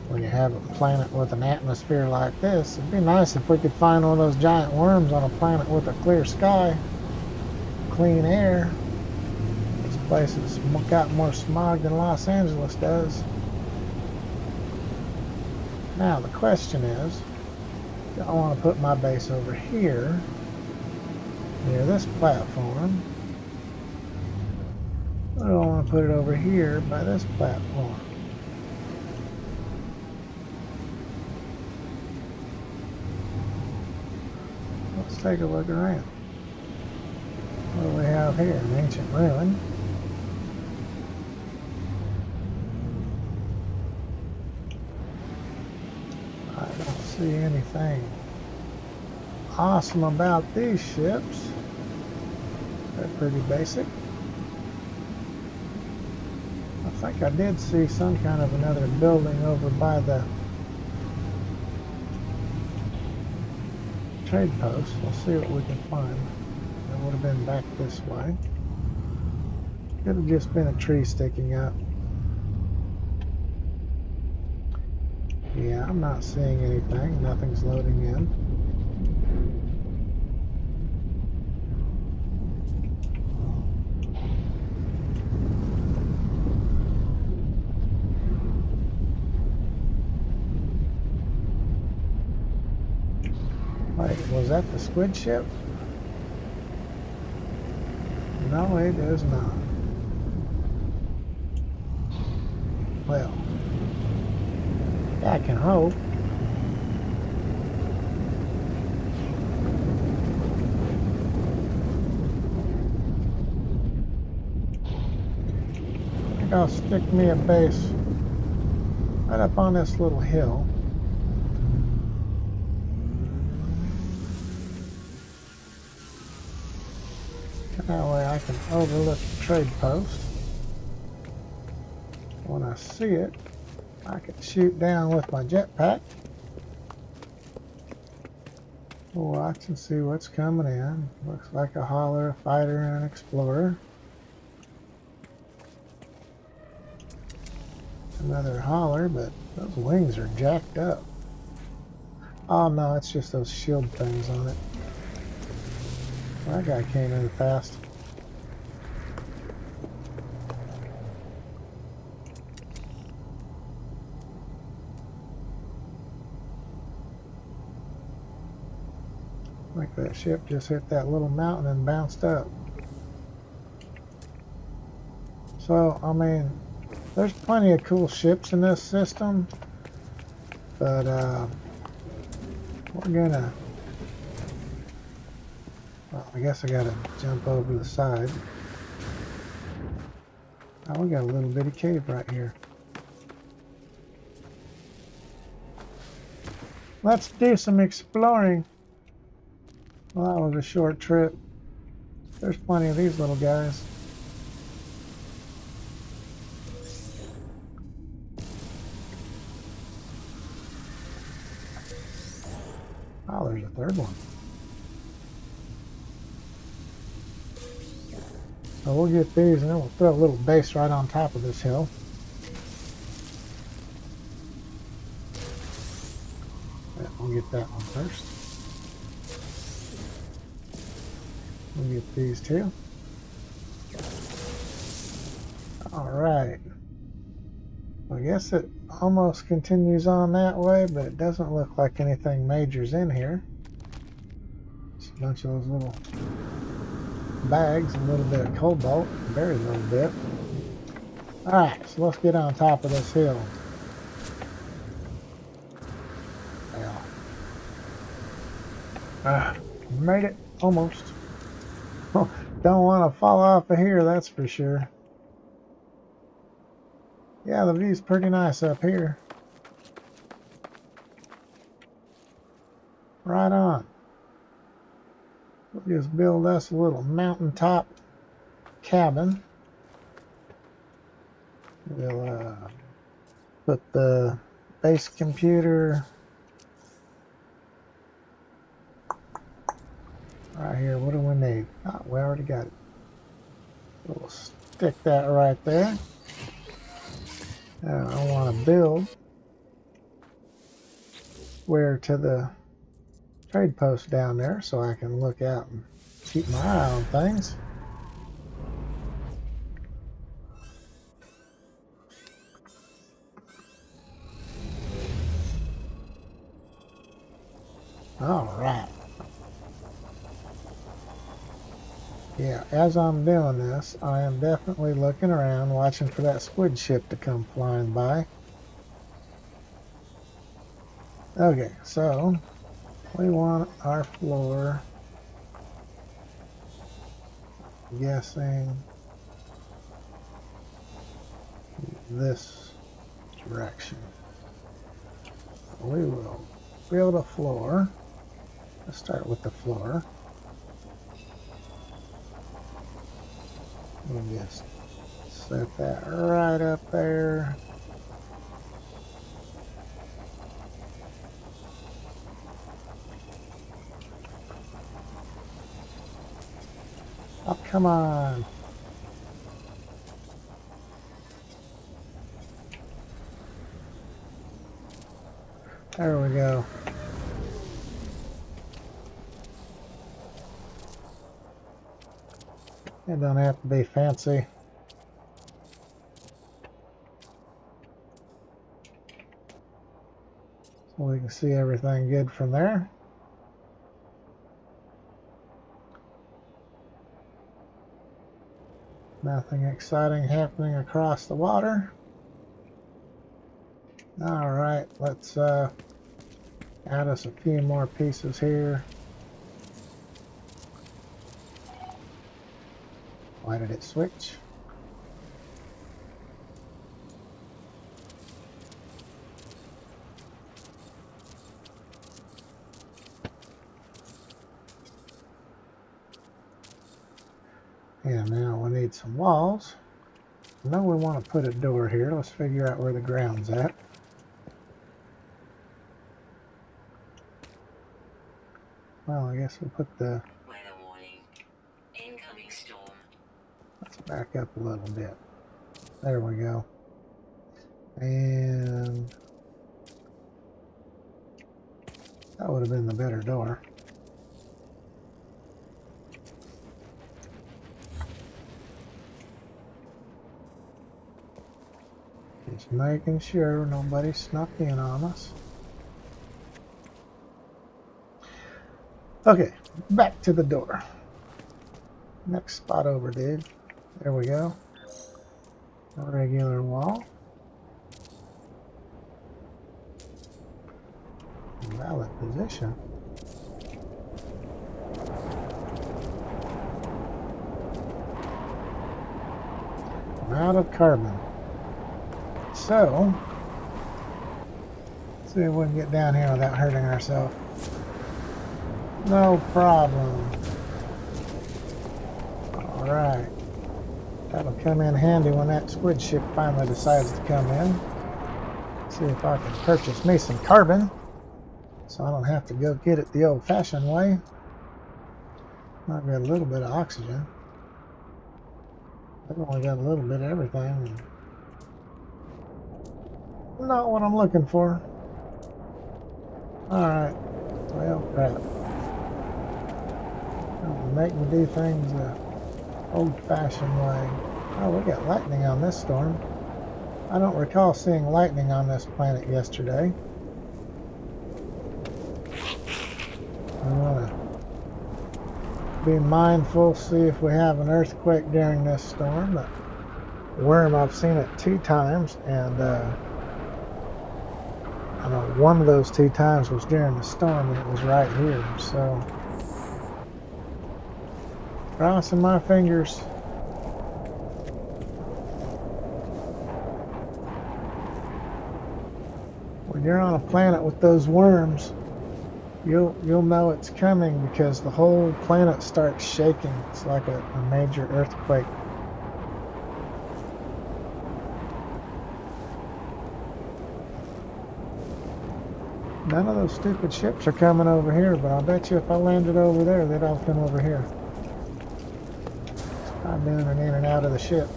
When you have a planet with an atmosphere like this, it'd be nice if we could find one of those giant worms on a planet with a clear sky, clean air. This place has got more smog than Los Angeles does. Now the question is, do I want to put my base over here, near this platform, or do I want to put it over here by this platform? Let's take a look around. What do we have here? An ancient ruin. I don't see anything awesome about these ships. They're pretty basic. I think I did see some kind of another building over by the trade post. We'll see what we can find. It would have been back this way. Could have just been a tree sticking up. Yeah, I'm not seeing anything. Nothing's loading in. Wait, was that the squid ship? No, it is not. Well, I can hope. I think I'll stick me a base right up on this little hill. That way I can overlook the trade post. When I see it, I can shoot down with my jetpack. Watch and see what's coming in. Looks like a hauler, a fighter, and an explorer. Another hauler, but those wings are jacked up. Oh no, it's just those shield things on it. That guy came in fast. Like that ship just hit that little mountain and bounced up. So, I mean, there's plenty of cool ships in this system, but we're gonna, well, I guess I gotta jump over the side. Oh, we got a little bitty cave right here. Let's do some exploring. Well, that was a short trip. There's plenty of these little guys. Oh, there's a third one. So we'll get these and then we'll throw a little base right on top of this hill. Yeah, we'll get that one first. We'll get these two. Alright. I guess it almost continues on that way, but it doesn't look like anything major's in here. Just a bunch of those little bags, a little bit of cobalt, very little bit. Alright, so let's get on top of this hill. Well, made it, almost. Don't want to fall off of here, that's for sure. Yeah, the view's pretty nice up here. Right on. We'll just build us a little mountaintop cabin. We'll put the base computer. Right here, what do we need? Oh, we already got it. We'll stick that right there. Now I want to build where to the trade post down there so I can look out and keep my eye on things. All right. Yeah, as I'm doing this, I am definitely looking around, watching for that squid ship to come flying by. Okay, so we want our floor, I'm guessing this direction. We will build a floor. Let's start with the floor. We'll just set that right up there. Oh, come on. There we go. It don't have to be fancy. So we can see everything good from there. Nothing exciting happening across the water. All right, let's add us a few more pieces here. Why did it switch? And now we need some walls. I know we want to put a door here. Let's figure out where the ground's at. Well, I guess we'll put the... Weather warning. Incoming storm. Let's back up a little bit. There we go. And... that would have been the better door. Just making sure nobody snuck in on us. Okay, back to the door. Next spot over, dude. There we go. A regular wall. Valid position. I'm out of carbon. So, let's see if we can get down here without hurting ourselves. No problem. Alright. That'll come in handy when that squid ship finally decides to come in. See if I can purchase me some carbon, so I don't have to go get it the old-fashioned way. I've got a little bit of oxygen. I've only got a little bit of everything. Not what I'm looking for. Alright. Well, crap. Don't make me do things the old-fashioned way. Oh, we got lightning on this storm. I don't recall seeing lightning on this planet yesterday. I want to be mindful, see if we have an earthquake during this storm. The worm, I've seen it 2 times, and I know one of those 2 times was during the storm, and it was right here. So, crossing my fingers. When you're on a planet with those worms, you'll know it's coming because the whole planet starts shaking. It's like a major earthquake. None of those stupid ships are coming over here, but I'll bet you if I landed over there, they'd all come over here. I'm doing an in and out of the ship.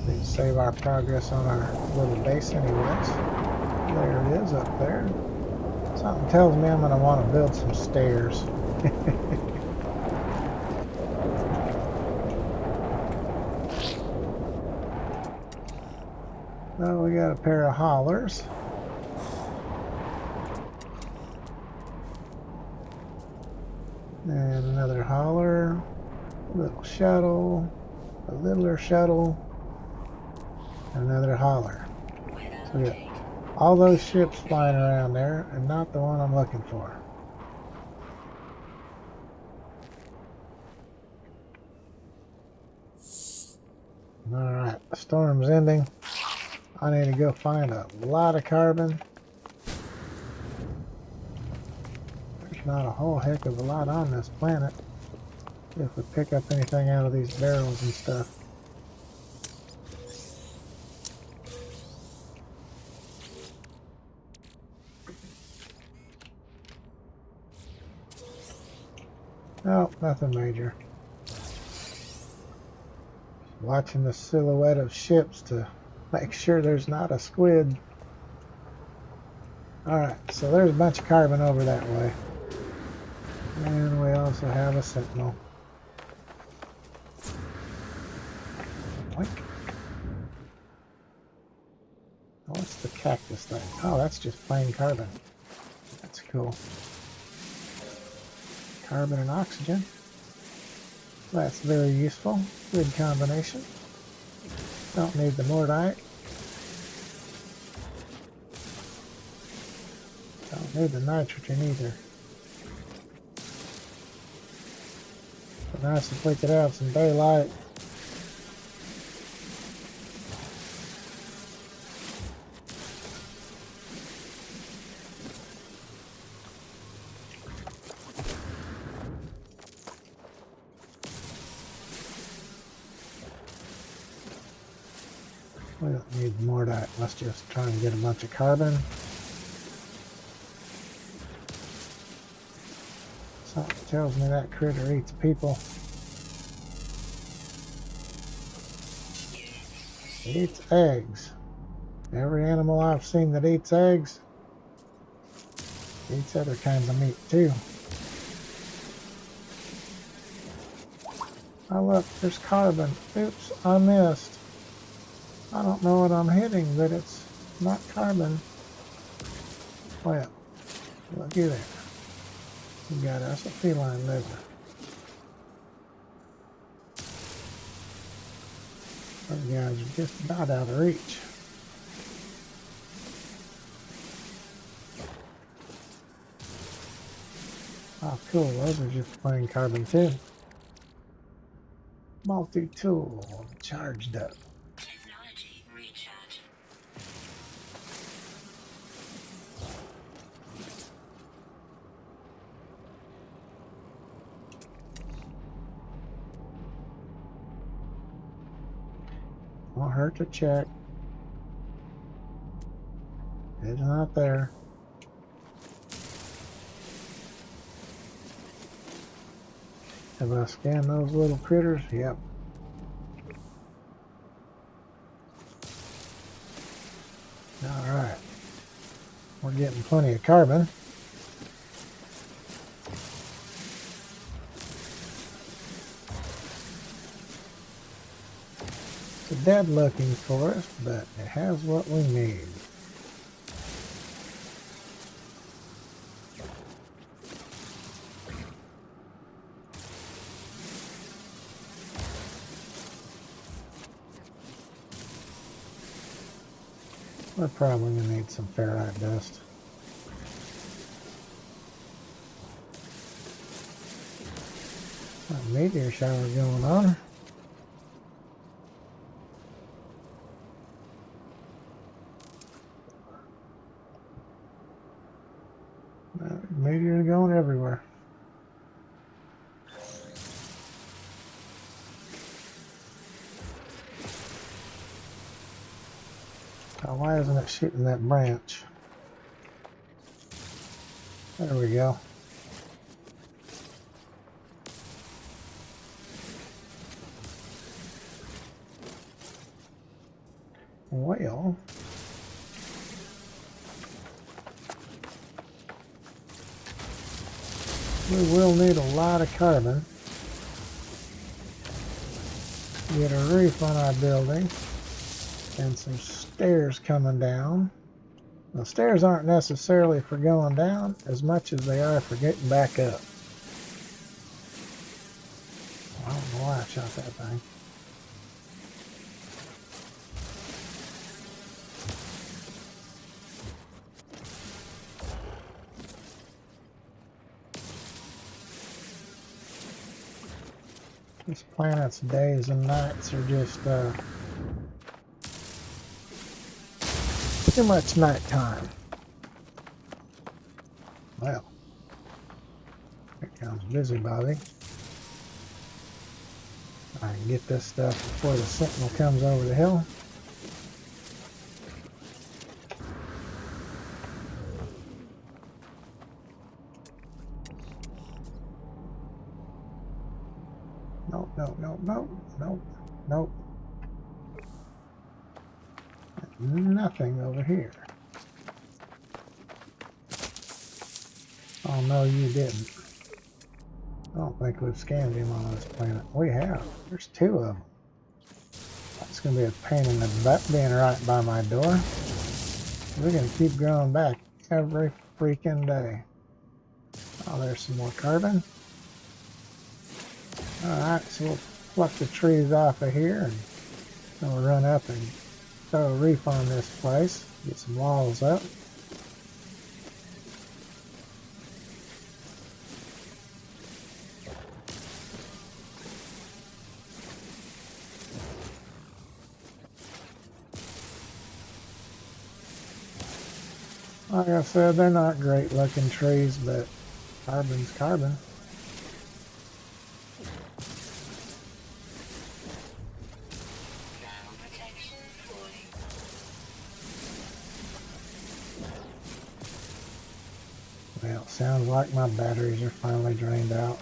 Need to save our progress on our little base anyways. There it is up there. Something tells me I'm going to want to build some stairs. So we got a pair of haulers. And another hauler. Little shuttle. A littler shuttle. Another hauler. So we got all those ships flying around there, and not the one I'm looking for. Alright, the storm's ending. I need to go find a lot of carbon. There's not a whole heck of a lot on this planet. If we pick up anything out of these barrels and stuff. No, nothing major. Watching the silhouette of ships to make sure there's not a squid. Alright, so there's a bunch of carbon over that way. And we also have a Sentinel. What? What's the cactus thing? Oh, that's just plain carbon. That's cool. Carbon and oxygen. That's very useful. Good combination. Don't need the mordite. Don't need the nitrogen either. But nice if we could have some daylight. We don't need mordite. Let's just try and get a bunch of carbon. Something tells me that critter eats people. It eats eggs. Every animal I've seen that eats eggs eats other kinds of meat too. Oh look, there's carbon. Oops, I missed. I don't know what I'm hitting, but it's not carbon. Well, looky there. We got us a feline liver. Those guys are just about out of reach. Oh cool, those are just plain carbon too. Multi-tool, charged up. Technology recharge. Won't hurt to check. It's not there. Have I scanned those little critters? Yep. Alright. We're getting plenty of carbon. It's a dead looking forest, but it has what we need. We're probably going to need some ferrite dust. A meteor shower going on. Meteors going everywhere. Oh, why isn't it shooting that branch? There we go. Well, we will need a lot of carbon to get a roof on our building and some stairs coming down. The stairs aren't necessarily for going down as much as they are for getting back up. I don't know why I shot that thing. This planet's days and nights are just too much nighttime. Well, here comes Busybody. I can get this stuff before the Sentinel comes over the hill. Nope, nope, nope, nope, nope, nope. Nothing over here. Oh no, you didn't. I don't think we've scanned him on this planet. We have. There's two of them. That's going to be a pain in the butt being right by my door. We're going to keep growing back every freaking day. Oh, there's some more carbon. Alright, so we'll pluck the trees off of here and then we'll run up and throw a roof on this place. Get some walls up. Like I said, they're not great looking trees, but carbon's carbon. Well, sounds like my batteries are finally drained out.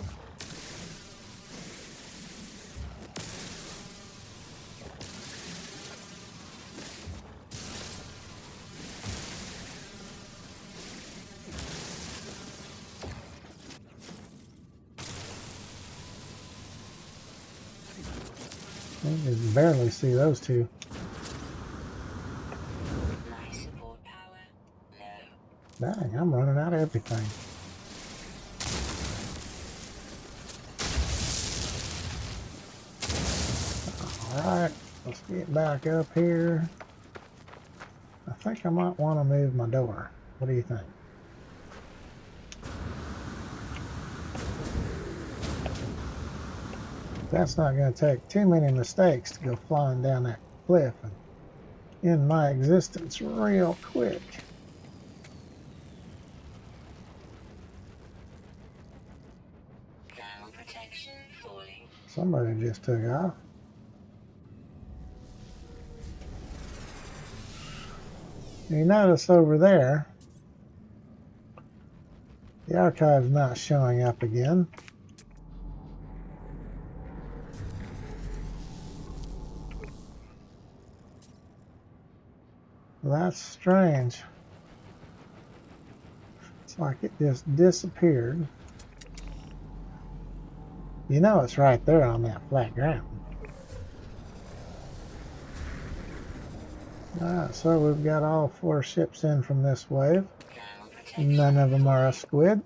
You can barely see those two. Dang, I'm running out of everything. Alright, let's get back up here. I think I might want to move my door. What do you think? That's not going to take too many mistakes to go flying down that cliff and end my existence real quick. Somebody just took off. You notice over there, the archive's not showing up again. Well, that's strange. It's like it just disappeared. You know it's right there on that flat ground. Alright, so we've got all 4 ships in from this wave. None of them are a squid.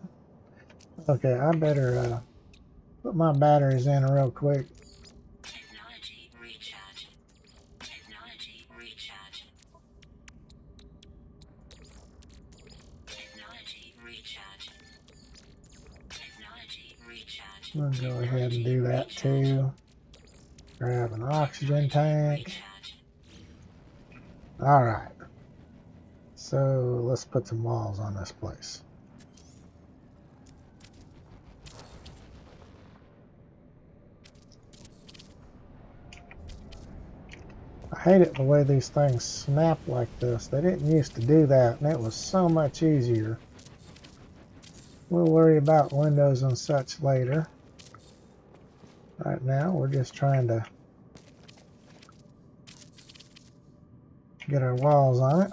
Okay, I better put my batteries in real quick. Technology recharge. Technology recharge. Technology recharge. Technology recharge. We'll go ahead and do that too. Grab an oxygen tank. Alright. So let's put some walls on this place. I hate it the way these things snap like this. They didn't used to do that, and it was so much easier. We'll worry about windows and such later. Right now, we're just trying to get our walls on it.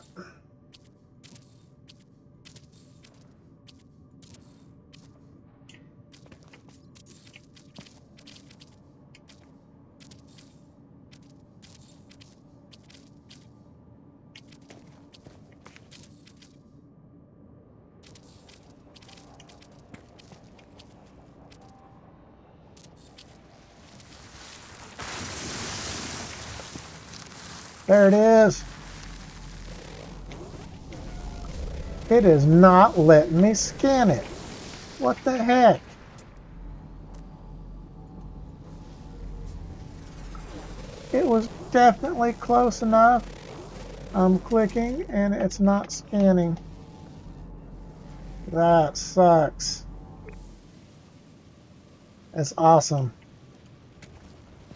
There it is. It is not letting me scan it. What the heck? It was definitely close enough. I'm clicking and it's not scanning. That sucks. It's awesome.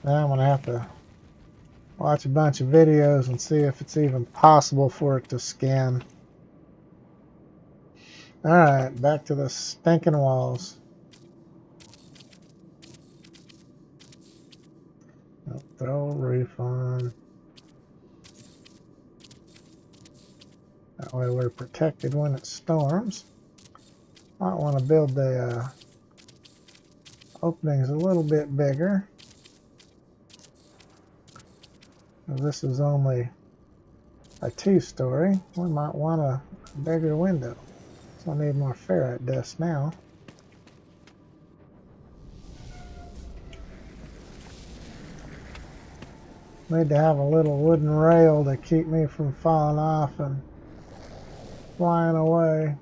Now I'm going to have to watch a bunch of videos and see if it's even possible for it to scan. Alright, back to the stinking walls. I'll throw a roof on. That way we're protected when it storms. Might want to build the openings a little bit bigger. This is only a 2-story. We might want a bigger window. So I need more ferrite dust now. Need to have a little wooden rail to keep me from falling off and flying away.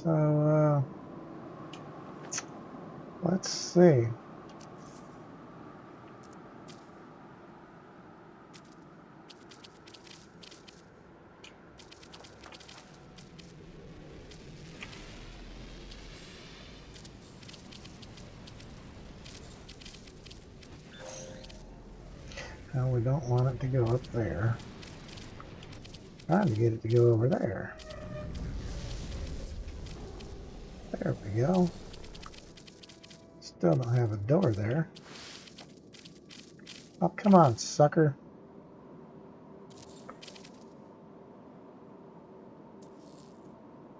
So, let's see. No, we don't want it to go up there. Trying to get it to go over there. There we go. Still don't have a door there. Oh, come on, sucker.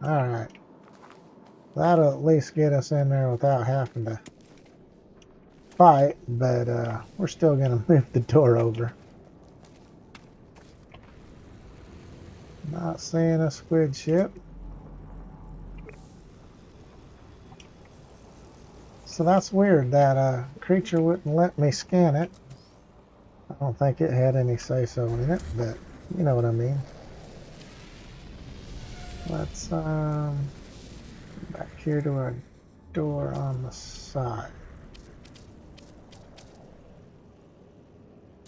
Alright. That'll at least get us in there without having to fight, but we're still going to move the door over. Not seeing a squid ship. So that's weird, that creature wouldn't let me scan it. I don't think it had any say-so in it, but you know what I mean. Let's back here to a door on the side.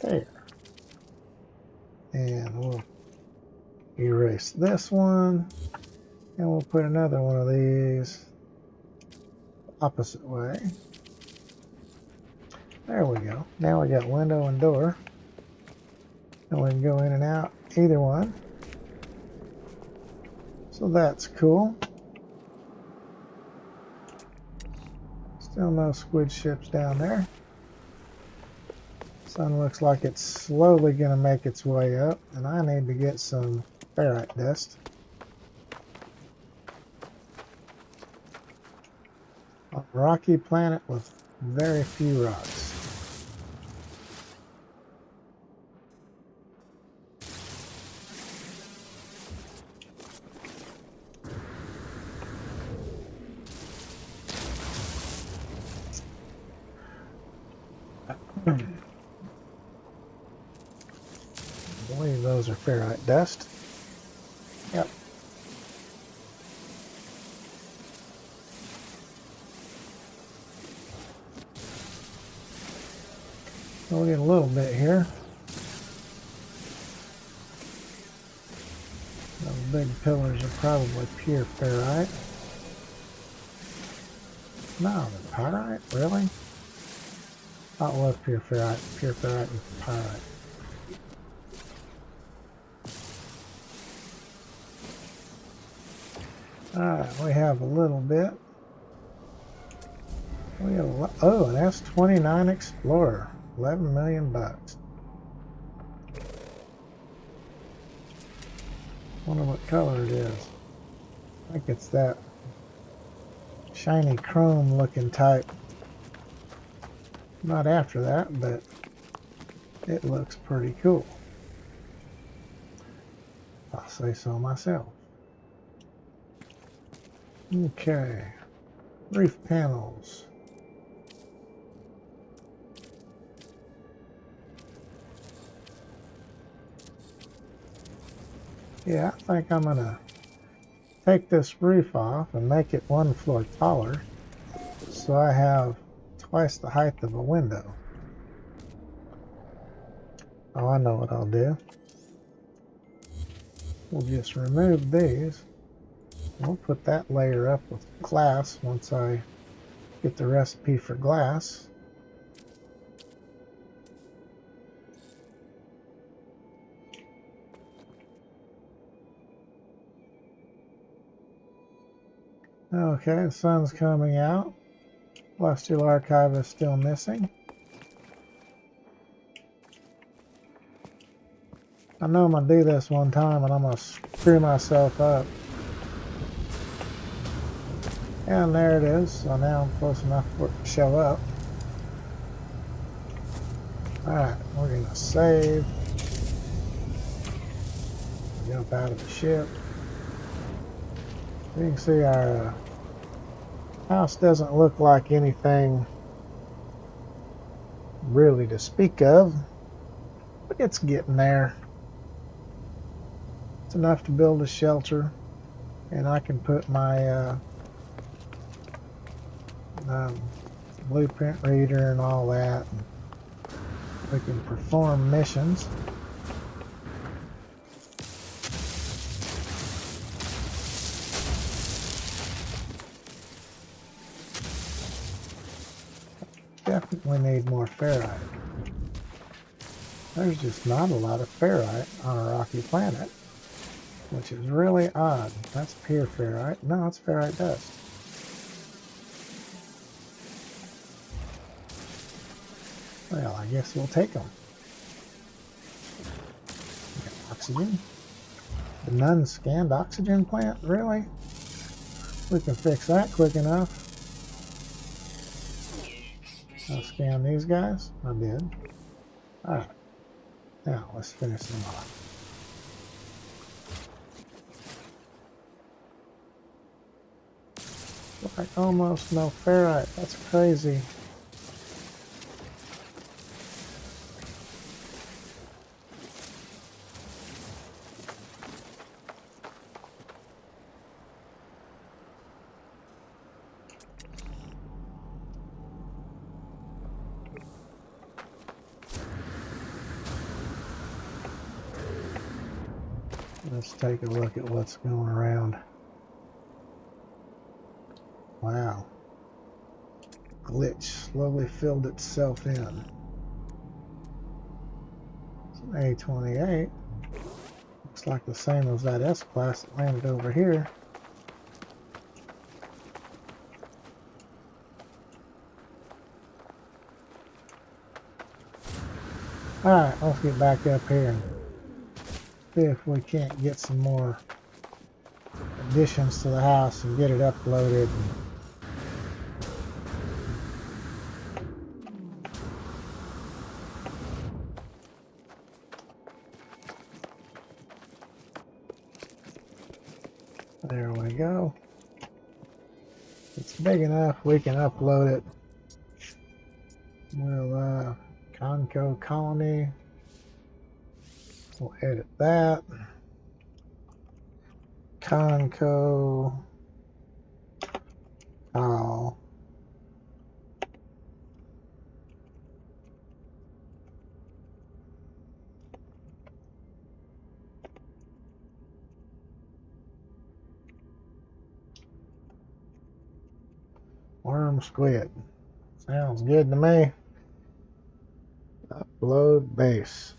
There. And we'll erase this one, and we'll put another one of these opposite way. There we go. Now we got window and door, and we can go in and out either one. So that's cool. Still no squid ships down there. Sun looks like it's slowly going to make its way up, and I need to get some ferrite dust. A rocky planet with very few rocks. I believe those are ferrite dust. Yep. We'll get a little bit here. Those big pillars are probably pure ferrite. No, they're pyrite? Really? Hot was pure ferrite and pyrite. Alright, we have a little bit. We have oh, an S-29 Explorer. 11 million bucks. Wonder what color it is. I think it's that shiny chrome looking type. Not after that, but it looks pretty cool. I'll say so myself. Okay. Roof panels. Yeah, I think I'm gonna take this roof off and make it one floor taller so I have twice the height of a window. Oh, I know what I'll do. We'll just remove these. We'll put that layer up with glass once I get the recipe for glass. Okay, the sun's coming out. Celestial Archive is still missing. I know I'm going to do this one time and I'm going to screw myself up. And there it is. So now I'm close enough for it to show up. Alright, we're going to save. Jump out of the ship. You can see our house doesn't look like anything really to speak of, but it's getting there. It's enough to build a shelter, and I can put my blueprint reader and all that. And we can perform missions. Definitely need more ferrite. There's just not a lot of ferrite on a rocky planet, which is really odd. That's pure ferrite. No, it's ferrite dust. Well, I guess we'll take them. Oxygen. The non-scanned oxygen plant? Really? We can fix that quick enough. I'll scan these guys. I did. Alright. Now, let's finish them off. Like almost no ferrite. That's crazy. Let's take a look at what's going around. Wow. Glitch slowly filled itself in. It's an A28. Looks like the same as that S-Class that landed over here. Alright, let's get back up here and see if we can't get some more additions to the house and get it uploaded. There we go. It's big enough we can upload it. We'll Conco Colony. We'll edit that. Conco. Oh. Worm squid. Sounds good to me. Upload base.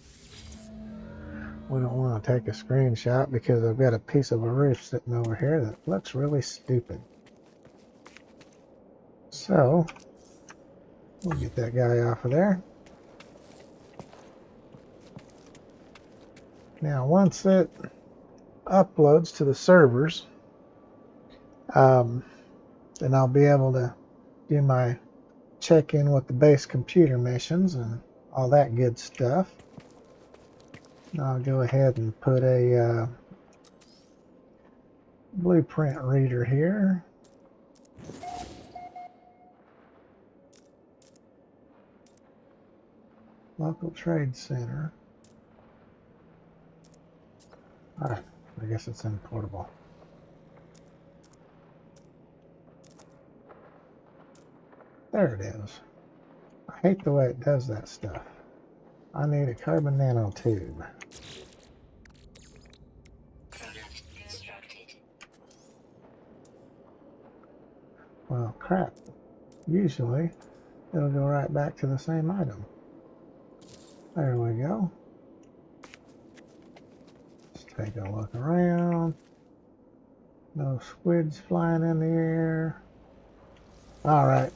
We don't want to take a screenshot because I've got a piece of a roof sitting over here that looks really stupid. So, we'll get that guy off of there. Now, once it uploads to the servers, then I'll be able to do my check-in with the base computer missions and all that good stuff. I'll go ahead and put a blueprint reader here. Local trade center. Alright, I guess it's importable. There it is. I hate the way it does that stuff. I need a carbon nanotube. Product constructed. Well, crap. Usually, it'll go right back to the same item. There we go. Let's take a look around. No squids flying in the air. Alright.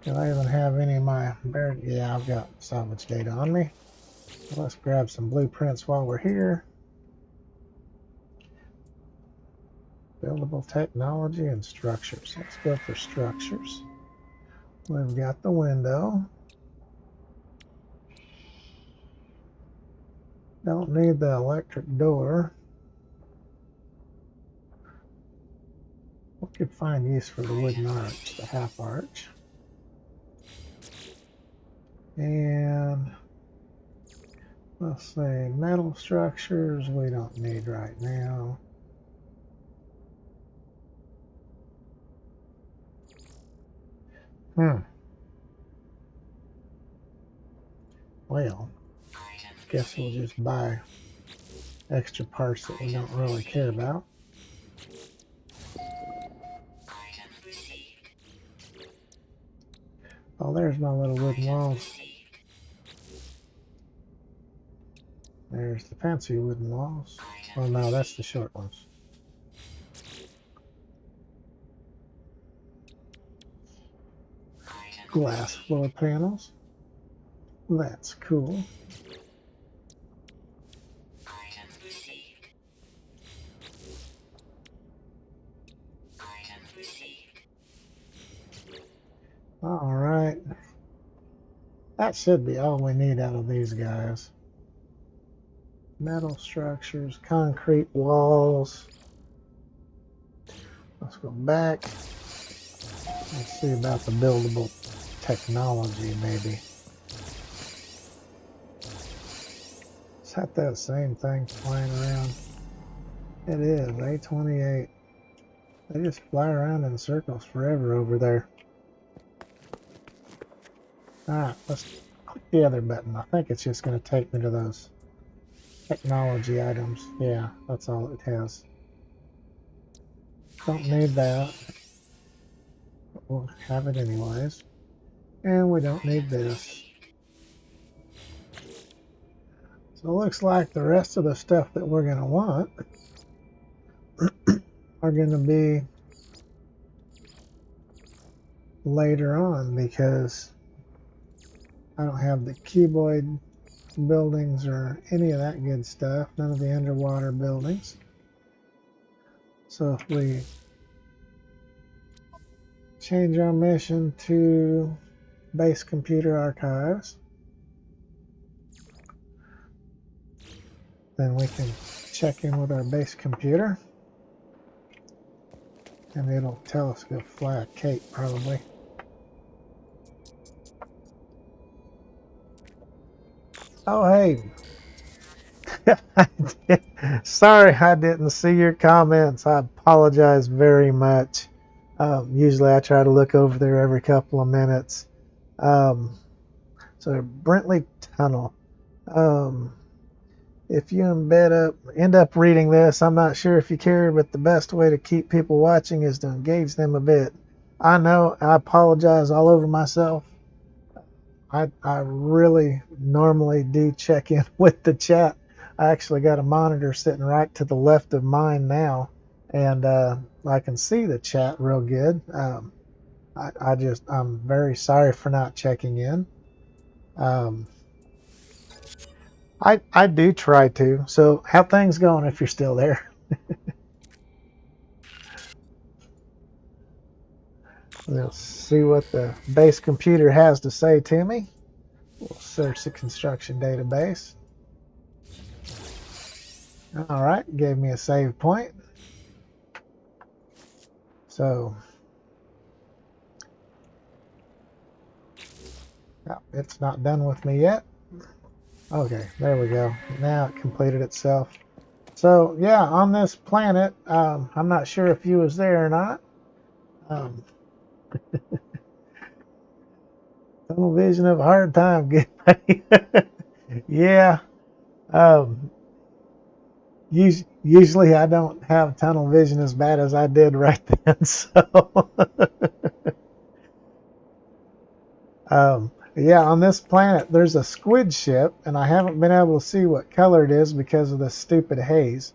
Do I even have any of my bear? Yeah, I've got salvage data on me. So let's grab some blueprints while we're here. Buildable technology and structures. Let's go for structures. We've got the window. Don't need the electric door. We could find use for the wooden arch, the half arch. And let's say metal structures we don't need right now. Well, guess we'll just buy extra parts that we don't really care about. Oh, there's my little wooden walls. There's the fancy wooden walls. Oh no, that's the short ones. Glass floor panels. That's cool. All right. That should be all we need out of these guys. Metal structures, concrete walls. Let's go back. Let's see about the buildable technology, maybe. Is that same thing flying around? It is, A28. They just fly around in circles forever over there. Alright, let's click the other button. I think it's just going to take me to those technology items. Yeah, that's all it has. Don't need that. But we'll have it anyways. And we don't need this. So it looks like the rest of the stuff that we're going to want are going to be later on, because I don't have the cuboid buildings or any of that good stuff, none of the underwater buildings. So if we change our mission to base computer archives, then we can check in with our base computer and it'll tell us to go fly a cape probably. Oh, hey. Sorry I didn't see your comments. I apologize very much. Usually I try to look over there every couple of minutes. So Brentley Tunnel. If you end up reading this, I'm not sure if you care, but the best way to keep people watching is to engage them a bit. I know I apologize all over myself. I really normally do check in with the chat. I actually got a monitor sitting right to the left of mine now, and I can see the chat real good. I'm very sorry for not checking in. I do try to. So how things going if you're still there? Let's see what the base computer has to say to me. We'll search the construction database. All right, gave me a save point. So oh, it's not done with me yet. Okay, there we go. Now it completed itself. So yeah, on this planet, I'm not sure if you was there or not. Um, tunnel vision of a hard time. Yeah. Um, usually I don't have tunnel vision as bad as I did right then. So yeah, on this planet there's a squid ship, and I haven't been able to see what color it is because of the stupid haze.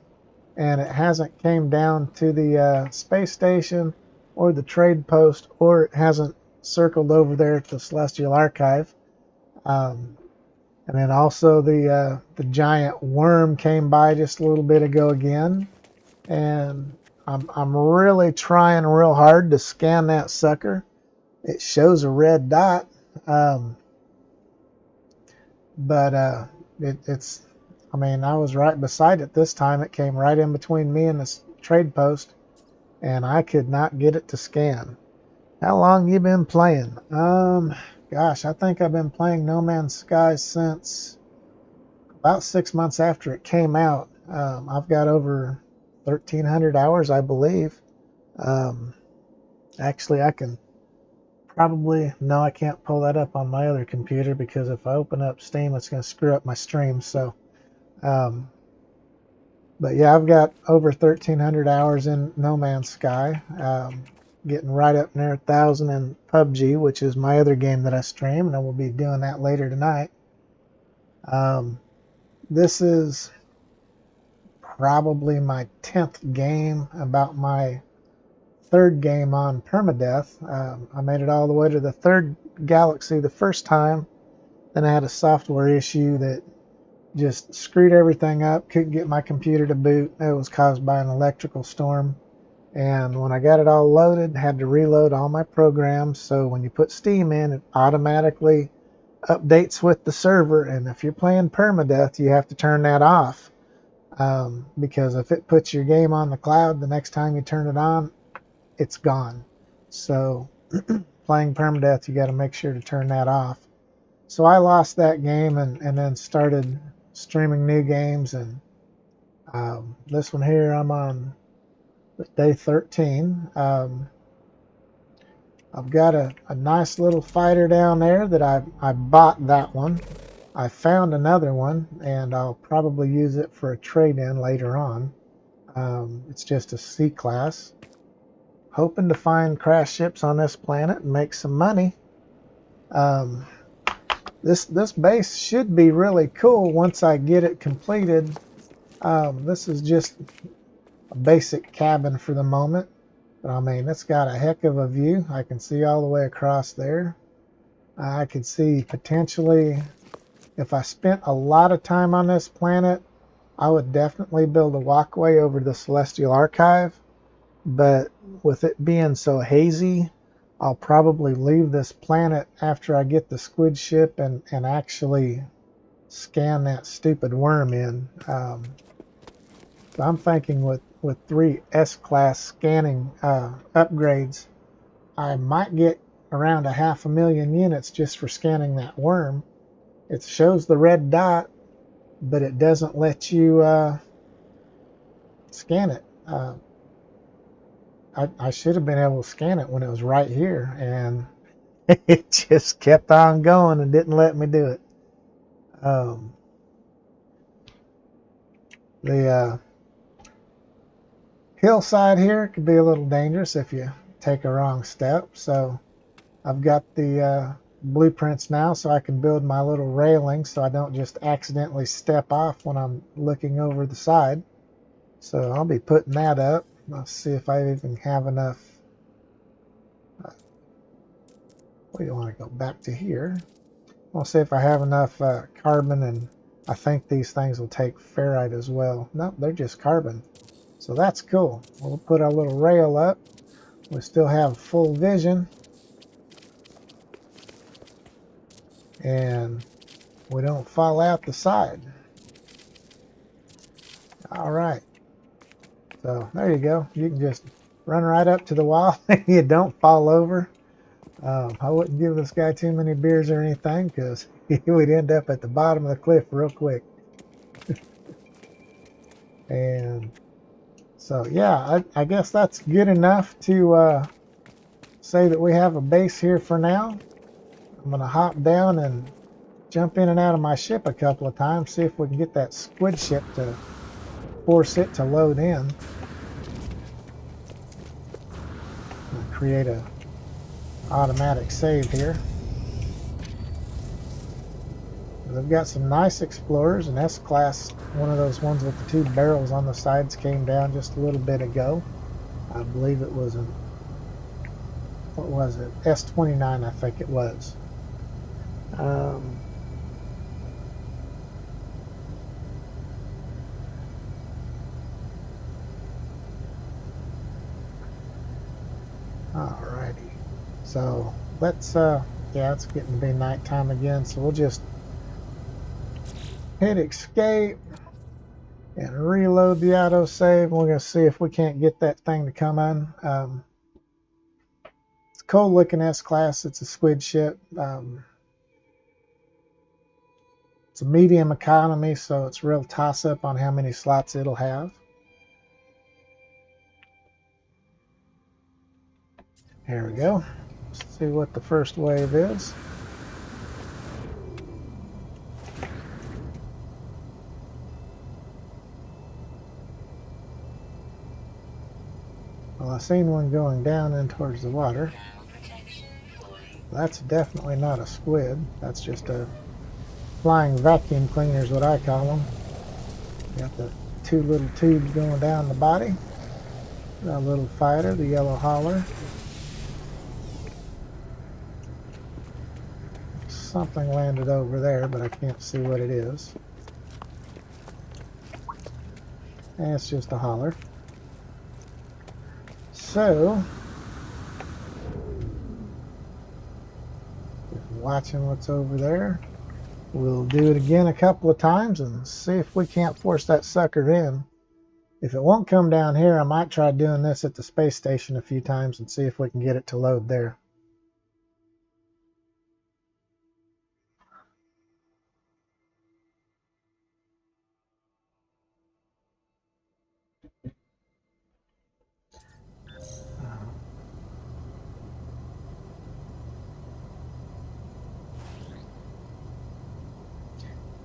And it hasn't came down to the space station or the trade post, or it hasn't circled over there to the Celestial Archive. And then also the giant worm came by just a little bit ago again, and I'm really trying real hard to scan that sucker. It shows a red dot, but it's. I mean, I was right beside it this time. It came right in between me and this trade post, and I could not get it to scan. How long you been playing? Gosh, I think I've been playing No Man's Sky since about 6 months after it came out. I've got over 1,300 hours, I believe. Actually, I can probably, no, I can't pull that up on my other computer because if I open up Steam, it's going to screw up my stream. So, but yeah, I've got over 1,300 hours in No Man's Sky. Getting right up near 1,000 in PUBG, which is my other game that I stream, and I will be doing that later tonight. This is probably my 10th game, about my third game on Permadeath. I made it all the way to the third galaxy the first time. Then I had a software issue that just screwed everything up. Couldn't get my computer to boot. It was caused by an electrical storm. And when I got it all loaded, had to reload all my programs. So when you put Steam in, it automatically updates with the server. And if you're playing Permadeath, you have to turn that off. Because if it puts your game on the cloud, the next time you turn it on, it's gone. So playing Permadeath, you got to make sure to turn that off. So I lost that game and then started streaming new games. And this one here, I'm on day 13. I've got a nice little fighter down there that I bought that one. I found another one, and I'll probably use it for a trade-in later on. It's just a C class. Hoping to find crash ships on this planet and make some money. This base should be really cool once I get it completed. This is just a basic cabin for the moment, but I mean, it's got a heck of a view. I can see all the way across there. I could see potentially, if I spent a lot of time on this planet, I would definitely build a walkway over to the Celestial Archive. But with it being so hazy, I'll probably leave this planet after I get the squid ship and actually scan that stupid worm in. So I'm thinking with 3 S-class scanning upgrades, I might get around 500,000 units just for scanning that worm. It shows the red dot, but it doesn't let you scan it. I should have been able to scan it when it was right here, and it just kept on going and didn't let me do it. The hillside here could be a little dangerous if you take a wrong step. So I've got the blueprints now so I can build my little railing so I don't just accidentally step off when I'm looking over the side. So I'll be putting that up. Let's see if I even have enough. We want to go back to here. I'll see if I have enough carbon, and I think these things will take ferrite as well. Nope, they're just carbon. So that's cool. We'll put our little rail up. We still have full vision. And we don't fall out the side. All right. So there you go. You can just run right up to the wall. You don't fall over. I wouldn't give this guy too many beers or anything because he would end up at the bottom of the cliff real quick. And so, yeah, I guess that's good enough to say that we have a base here for now. I'm going to hop down and jump in and out of my ship a couple of times, see if we can get that squid ship to force it to load in. I'll create a automatic save here. They've got some nice explorers. An S-class, one of those ones with the two barrels on the sides, came down just a little bit ago. I believe it was what was it? S-29, I think it was. Alrighty. So let's yeah, it's getting to be nighttime again, so we'll just hit escape and reload the autosave. We're going to see if we can't get that thing to come on. It's a cool looking S-class. It's a squid ship. It's a medium economy, so it's real toss up on how many slots it'll have. Here we go. Let's see what the first wave is. Well, I seen one going down in towards the water. That's definitely not a squid. That's just a flying vacuum cleaner is what I call them. Got the two little tubes going down the body. Got a little fighter, the yellow hauler. Something landed over there, but I can't see what it is. And it's just a hauler. So, just watching what's over there. We'll do it again a couple of times and see if we can't force that sucker in. If it won't come down here, I might try doing this at the space station a few times and see if we can get it to load there.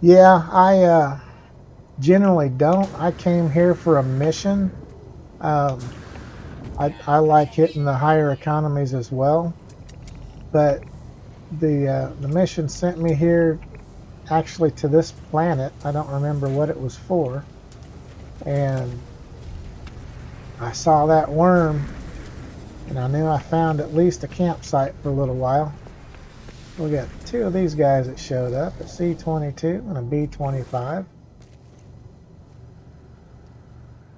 Yeah, I generally don't. I came here for a mission. I like hitting the higher economies as well, but the mission sent me here actually to this planet. I don't remember what it was for, and I saw that worm, and I knew I found at least a campsite for a little while. We got two of these guys that showed up, a C-22 and a B-25.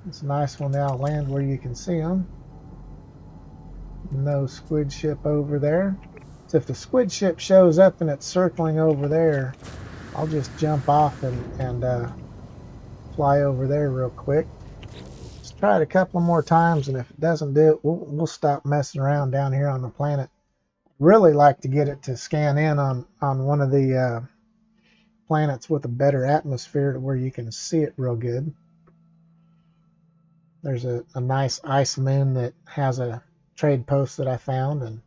It's a nice one now, land where you can see them. No squid ship over there. So if the squid ship shows up and it's circling over there, I'll just jump off and fly over there real quick. Let's try it a couple more times, and if it doesn't do it, we'll stop messing around down here on the planet. Really like to get it to scan in on one of the planets with a better atmosphere to where you can see it real good. There's a nice ice moon that has a trade post that I found, and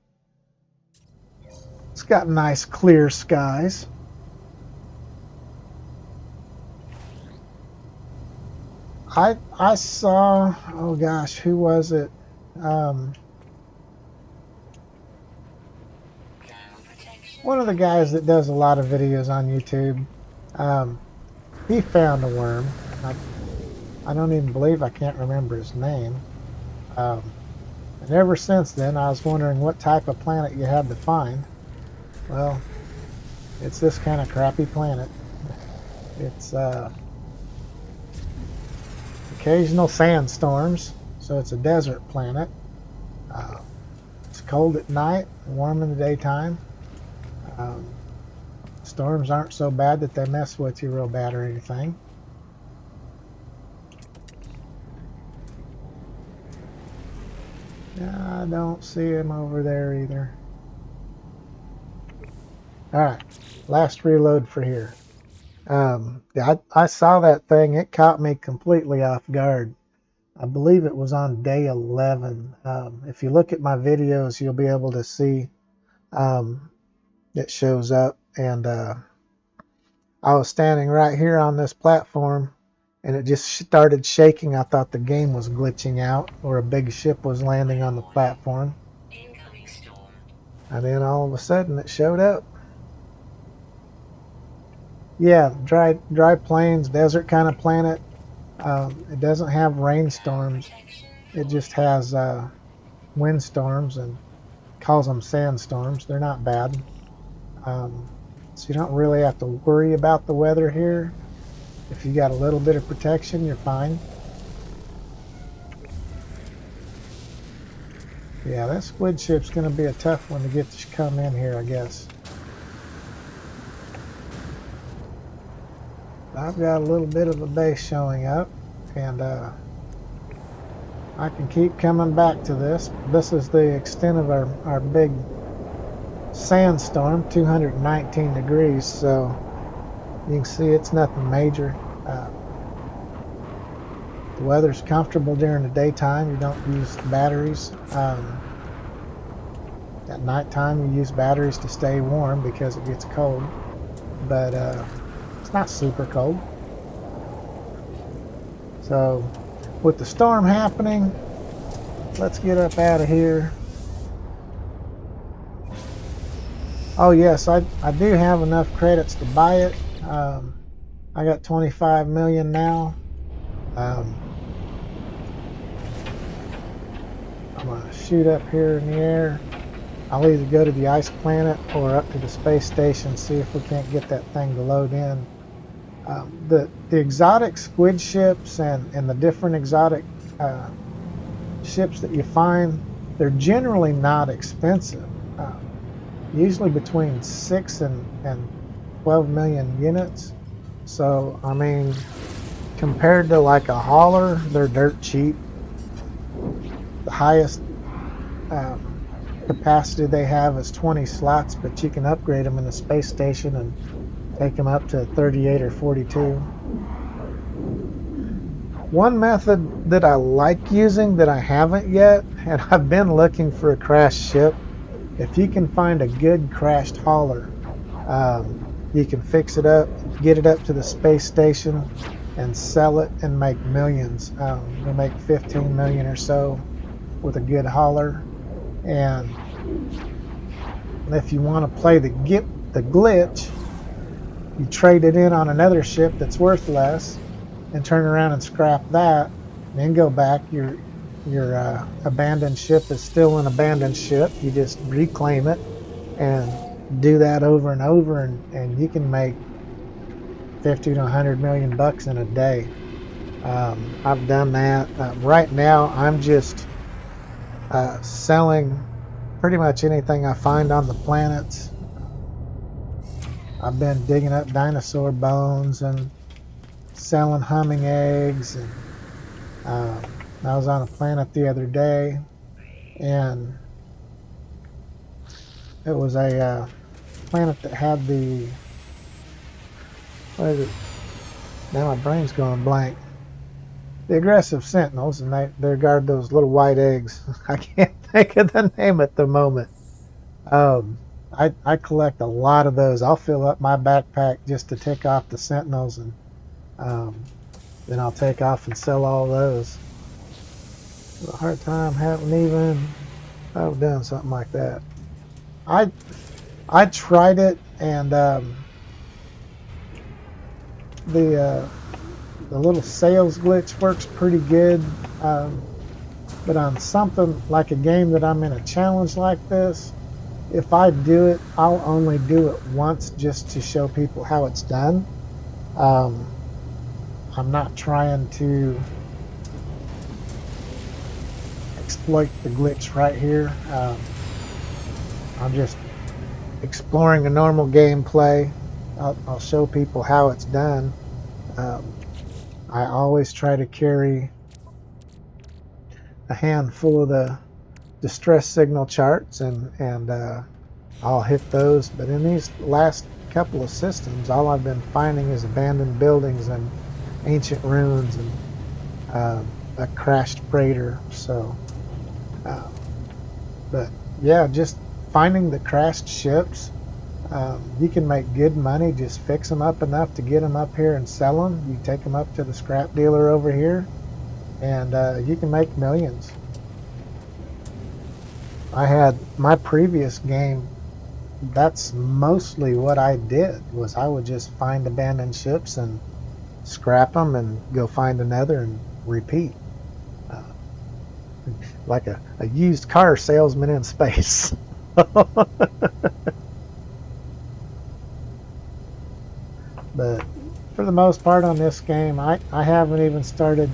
it's got nice clear skies. I saw, oh gosh, who was it? one of the guys that does a lot of videos on YouTube, um, he found a worm. I don't even believe I can't remember his name. Um, and ever since then, I was wondering what type of planet you had to find. Well, it's this kind of crappy planet. It's occasional sandstorms, so it's a desert planet. Uh, it's cold at night, warm in the daytime. Um, storms aren't so bad that they mess with you real bad or anything. I don't see him over there either. Alright, last reload for here. I saw that thing. It caught me completely off guard. I believe it was on day 11. If you look at my videos, you'll be able to see it shows up. And I was standing right here on this platform, and it just started shaking. I thought the game was glitching out, or a big ship was landing on the platform. Incoming storm. And then all of a sudden it showed up. Yeah, dry plains, desert kind of planet. It doesn't have rainstorms. It just has windstorms, and calls them sandstorms. They're not bad. So you don't really have to worry about the weather here. If you got a little bit of protection, you're fine. Yeah, that squid ship's going to be a tough one to get to come in here, I guess. I've got a little bit of a base showing up, and I can keep coming back to this. This is the extent of our big sandstorm, 219 degrees, so you can see it's nothing major. The weather's comfortable during the daytime. You don't use batteries. At nighttime you use batteries to stay warm because it gets cold, but it's not super cold. So with the storm happening, let's get up out of here. Oh yes, I do have enough credits to buy it. I got 25 million now. I'm gonna shoot up here in the air. I'll either go to the ice planet or up to the space station, see if we can't get that thing to load in. The exotic squid ships and the different exotic ships that you find, they're generally not expensive. Usually between 6 and 12 million units. So, I mean, compared to like a hauler, they're dirt cheap. The highest capacity they have is 20 slots, but you can upgrade them in the space station and take them up to 38 or 42. One method that I like using that I haven't yet, and I've been looking for a crashed ship, if you can find a good crashed hauler, you can fix it up, get it up to the space station, and sell it and make millions. You'll make 15 million or so with a good hauler. And if you want to play the glitch, you trade it in on another ship that's worth less, and turn around and scrap that, and then go back. Your abandoned ship is still an abandoned ship. You just reclaim it and do that over and over, and you can make 50 to 100 million bucks in a day. I've done that. Right now I'm just selling pretty much anything I find on the planets. I've been digging up dinosaur bones and selling humming eggs, and I was on a planet the other day, and it was a planet that had the, what is it? Now my brain's going blank. The aggressive Sentinels, and they guard those little white eggs. I can't think of the name at the moment. I collect a lot of those. I'll fill up my backpack just to tick off the Sentinels, and then I'll take off and sell all those. A hard time haven't even I've done something like that. I I tried it, and the the little sales glitch works pretty good. But on something like a game that I'm in a challenge like this, if I do it, I'll only do it once just to show people how it's done. Um, I'm not trying to exploit the glitch right here. I'm just exploring a normal gameplay. I'll show people how it's done. Um, I always try to carry a handful of the distress signal charts, and I'll hit those. But in these last couple of systems, all I've been finding is abandoned buildings and ancient ruins and a crashed freighter. So, uh, but yeah, just finding the crashed ships. You can make good money. Just fix them up enough to get them up here and sell them. You take them up to the scrap dealer over here, and you can make millions. I had my previous game. That's mostly what I did. Was I would just find abandoned ships and scrap them and go find another and repeat, uh, like a used car salesman in space. But for the most part on this game, I haven't even started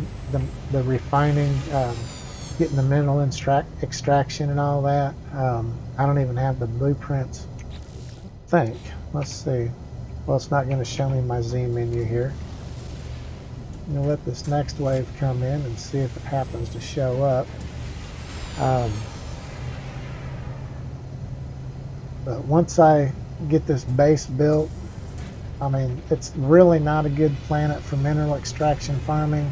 the refining, getting the mineral extraction and all that. I don't even have the blueprints. I think. Let's see. Well, it's not going to show me my Z menu here. I'm going to let this next wave come in and see if it happens to show up. But once I get this base built, I mean, it's really not a good planet for mineral extraction farming.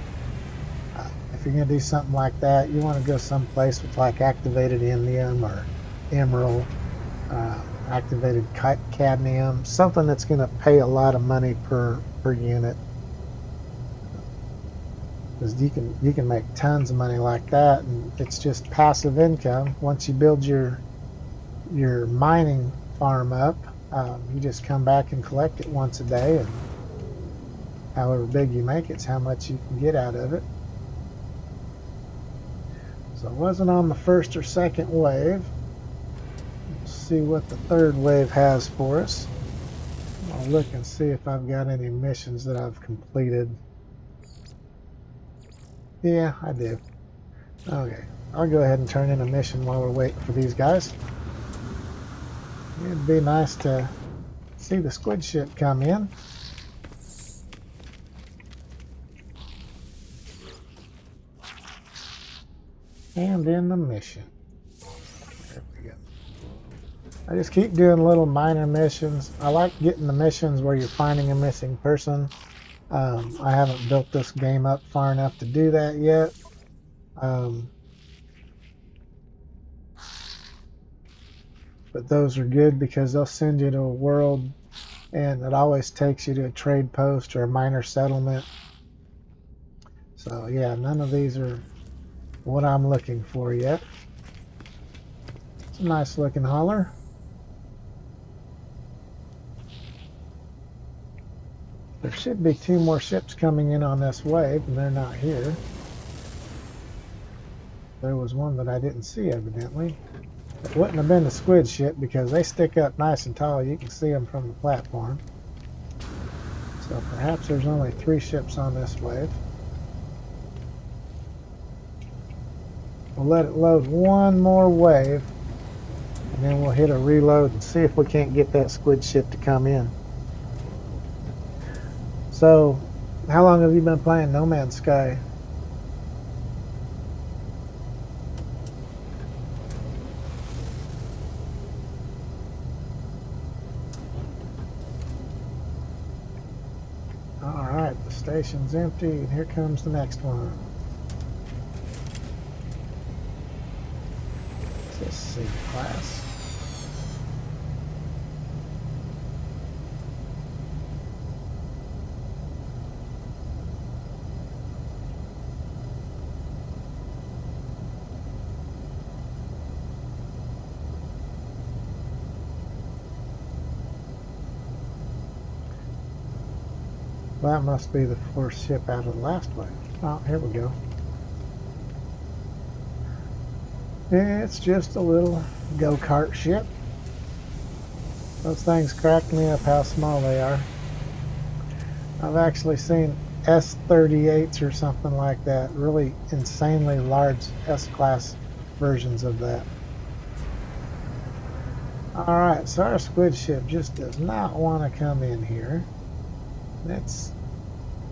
If you're going to do something like that, you want to go someplace with like activated indium or emerald, activated cadmium, something that's going to pay a lot of money per unit. Because you can make tons of money like that, and it's just passive income. Once you build your mining farm up, you just come back and collect it once a day, and however big you make it's how much you can get out of it. So it wasn't on the first or second wave. Let's see what the third wave has for us. I'll look and see if I've got any missions that I've completed. Yeah, I do. Okay, I'll go ahead and turn in a mission while we're waiting for these guys. It'd be nice to see the squid ship come in. And in the mission. There we go. I just keep doing little minor missions. I like getting the missions where you're finding a missing person. I haven't built this game up far enough to do that yet. But those are good because they'll send you to a world, and it always takes you to a trade post or a minor settlement. So yeah, none of these are what I'm looking for yet. It's a nice looking hauler. There should be 2 more ships coming in on this wave, and they're not here. There was one that I didn't see, evidently. It wouldn't have been the squid ship because they stick up nice and tall. You can see them from the platform. So perhaps there's only 3 ships on this wave. We'll let it load one more wave, and then we'll hit a reload and see if we can't get that squid ship to come in. So, how long have you been playing No Man's Sky? Alright, the station's empty, and here comes the next one. Let's see, class. That must be the fourth ship out of the last wave. Oh, here we go. It's just a little go-kart ship. Those things crack me up how small they are. I've actually seen S-38s or something like that. Really insanely large S-class versions of that. Alright, so our squid ship just does not want to come in here. It's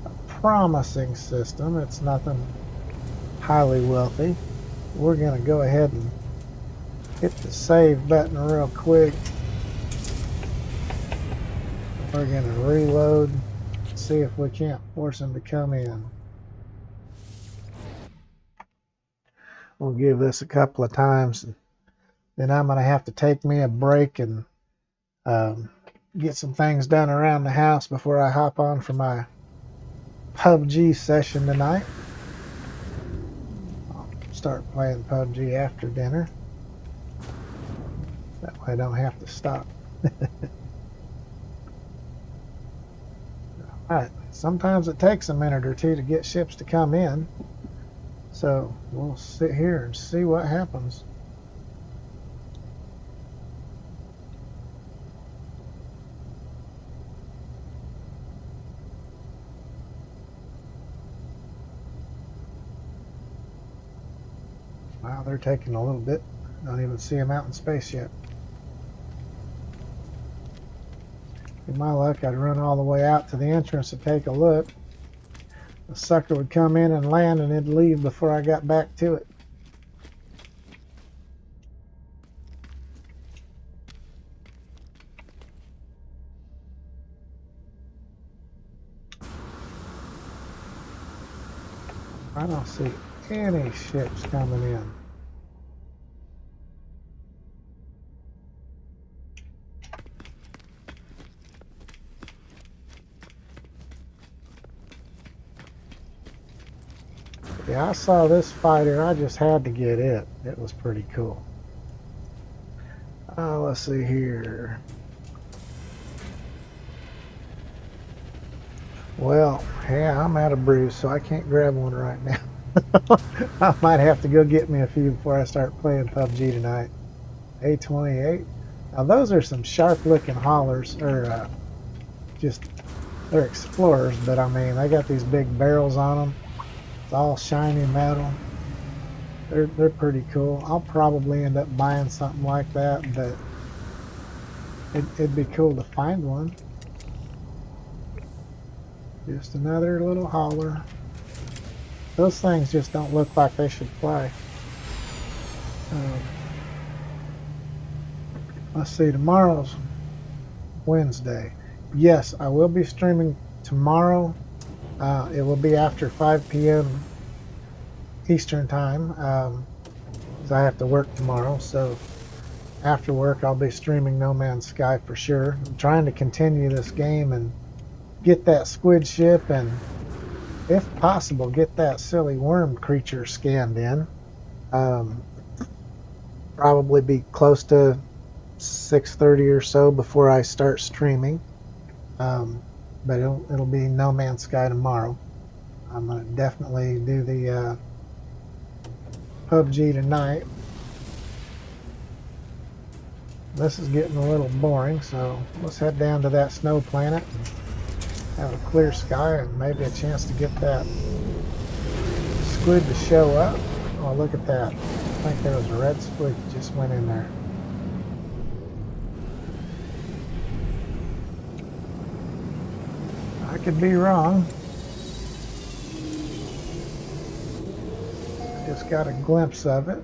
a promising system. It's nothing highly wealthy. We're going to go ahead and hit the save button real quick. We're going to reload, see if we can't force them to come in. We'll give this a couple of times, and then I'm going to have to take me a break and get some things done around the house before I hop on for my PUBG session tonight. I'll start playing PUBG after dinner. That way I don't have to stop. Alright, sometimes it takes a minute or two to get ships to come in. So we'll sit here and see what happens. Wow, they're taking a little bit. Don't even see them out in space yet. In my luck, I'd run all the way out to the entrance to take a look. The sucker would come in and land, and it'd leave before I got back to it. I don't see any ships coming in. Yeah, I saw this fighter. I just had to get it. It was pretty cool. Let's see here. Well, yeah, I'm out of brews, so I can't grab one right now. I might have to go get me a few before I start playing PUBG tonight. A28. Now those are some sharp-looking haulers, or they're explorers, but I mean, they got these big barrels on them. It's all shiny metal. They're pretty cool. I'll probably end up buying something like that, but it'd be cool to find one. Just another little hauler. Those things just don't look like they should fly. Let's see, tomorrow's Wednesday. Yes, I will be streaming tomorrow. It will be after 5 p.m. Eastern time, because I have to work tomorrow. So after work, I'll be streaming No Man's Sky for sure. I'm trying to continue this game and get that squid ship, and if possible, get that silly worm creature scanned in. Probably be close to 6:30 or so before I start streaming. But it'll be No Man's Sky tomorrow. I'm going to definitely do the PUBG tonight. This is getting a little boring, so let's head down to that snow planet and have a clear sky and maybe a chance to get that squid to show up. Oh, look at that. I think there was a red squid that just went in there. I could be wrong. Just got a glimpse of it.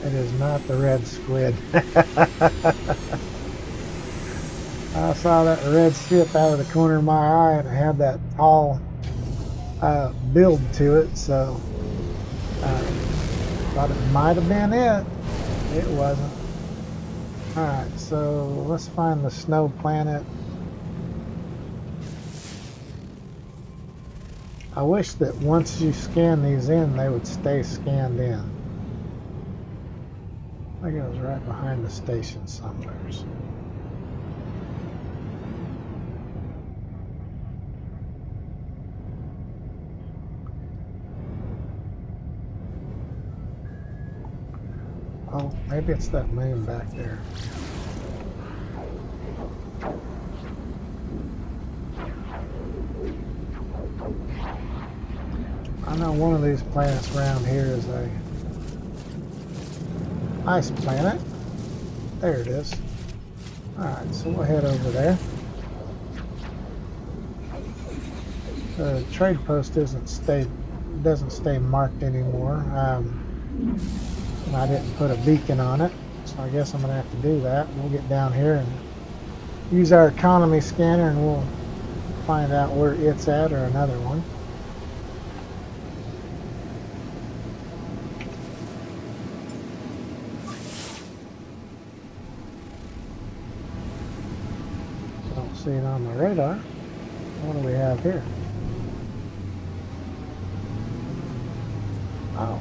It is not the red squid. I saw that red ship out of the corner of my eye, and it had that tall build to it, so thought it might have been it. It wasn't. Alright, so let's find the snow planet. I wish that once you scan these in, they would stay scanned in. I think it was right behind the station somewhere. Oh, maybe it's that moon back there. I know one of these planets around here is a ice planet. There it is. Alright, so we'll head over there. The trade post doesn't stay marked anymore. I didn't put a beacon on it, so I guess I'm gonna have to do that. We'll get down here and use our economy scanner and we'll find out where it's at, or another one. Don't see it on my radar. What do we have here? Oh.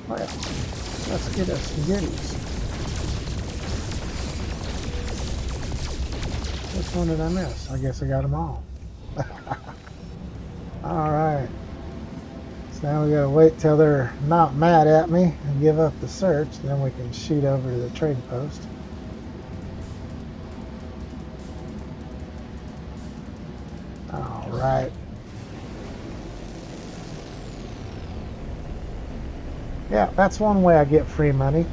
Well, let's get us some goodies. Which one did I miss? I guess I got them all. Alright. So now we gotta wait till they're not mad at me and give up the search, then we can shoot over to the trade post. Alright. Yeah, that's one way I get free money.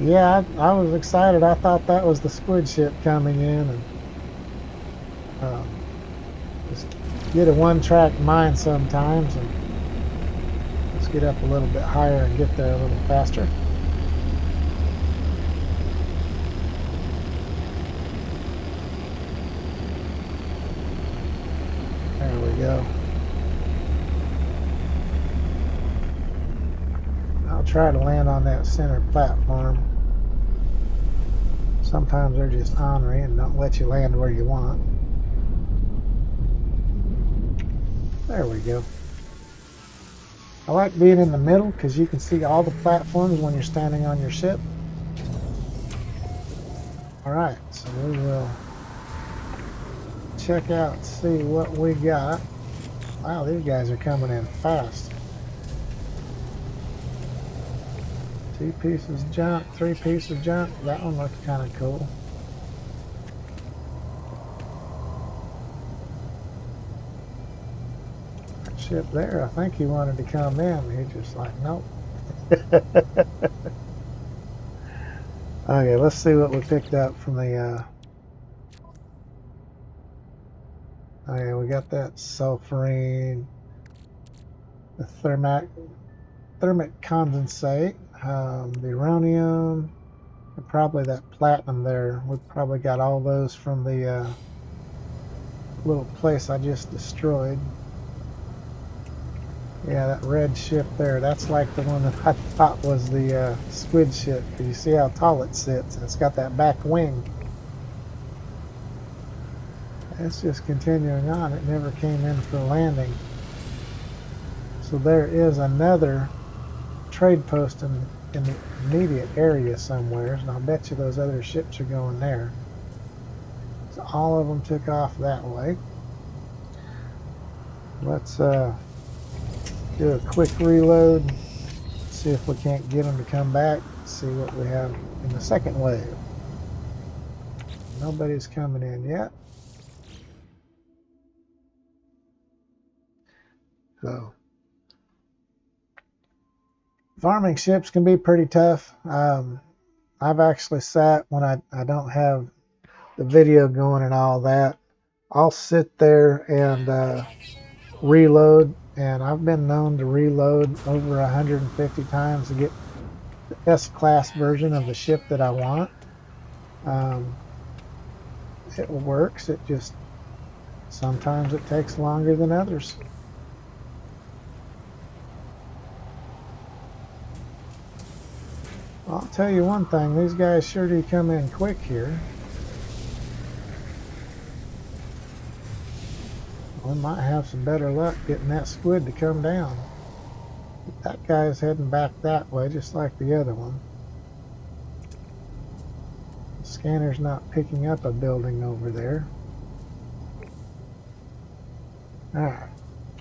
Yeah, I was excited. I thought that was the squid ship coming in, and just get a one-track mind sometimes, and let's get up a little bit higher and get there a little faster. There we go. I'll try to land on that center platform. Sometimes they're just ornery and don't let you land where you want. There we go. I like being in the middle because you can see all the platforms when you're standing on your ship. Alright, so we will check out, see what we got. Wow, these guys are coming in fast. 2 pieces junk, 3 pieces junk. That one looks kind of cool. That ship there, I think he wanted to come in. He's just like, nope. Okay, let's see what we picked up from the okay, we got that sulfurine, the thermic condensate, the uranium, and probably that platinum there. We probably got all those from the little place I just destroyed. Yeah, that red ship there, that's like the one that I thought was the squid ship. You see how tall it sits, and it's got that back wing. It's just continuing on. It never came in for landing. So there is another trade post in the immediate area somewhere, and I'll bet you those other ships are going there. So all of them took off that way. Let's do a quick reload, see if we can't get them to come back, see what we have in the second wave. Nobody's coming in yet. So farming ships can be pretty tough. I've actually sat when I don't have the video going and all that. I'll sit there and reload, and I've been known to reload over 150 times to get the S-class version of the ship that I want. It works. It just sometimes it takes longer than others. I'll tell you one thing, these guys sure do come in quick here. We might have some better luck getting that squid to come down. That guy's heading back that way, just like the other one. The scanner's not picking up a building over there. Alright,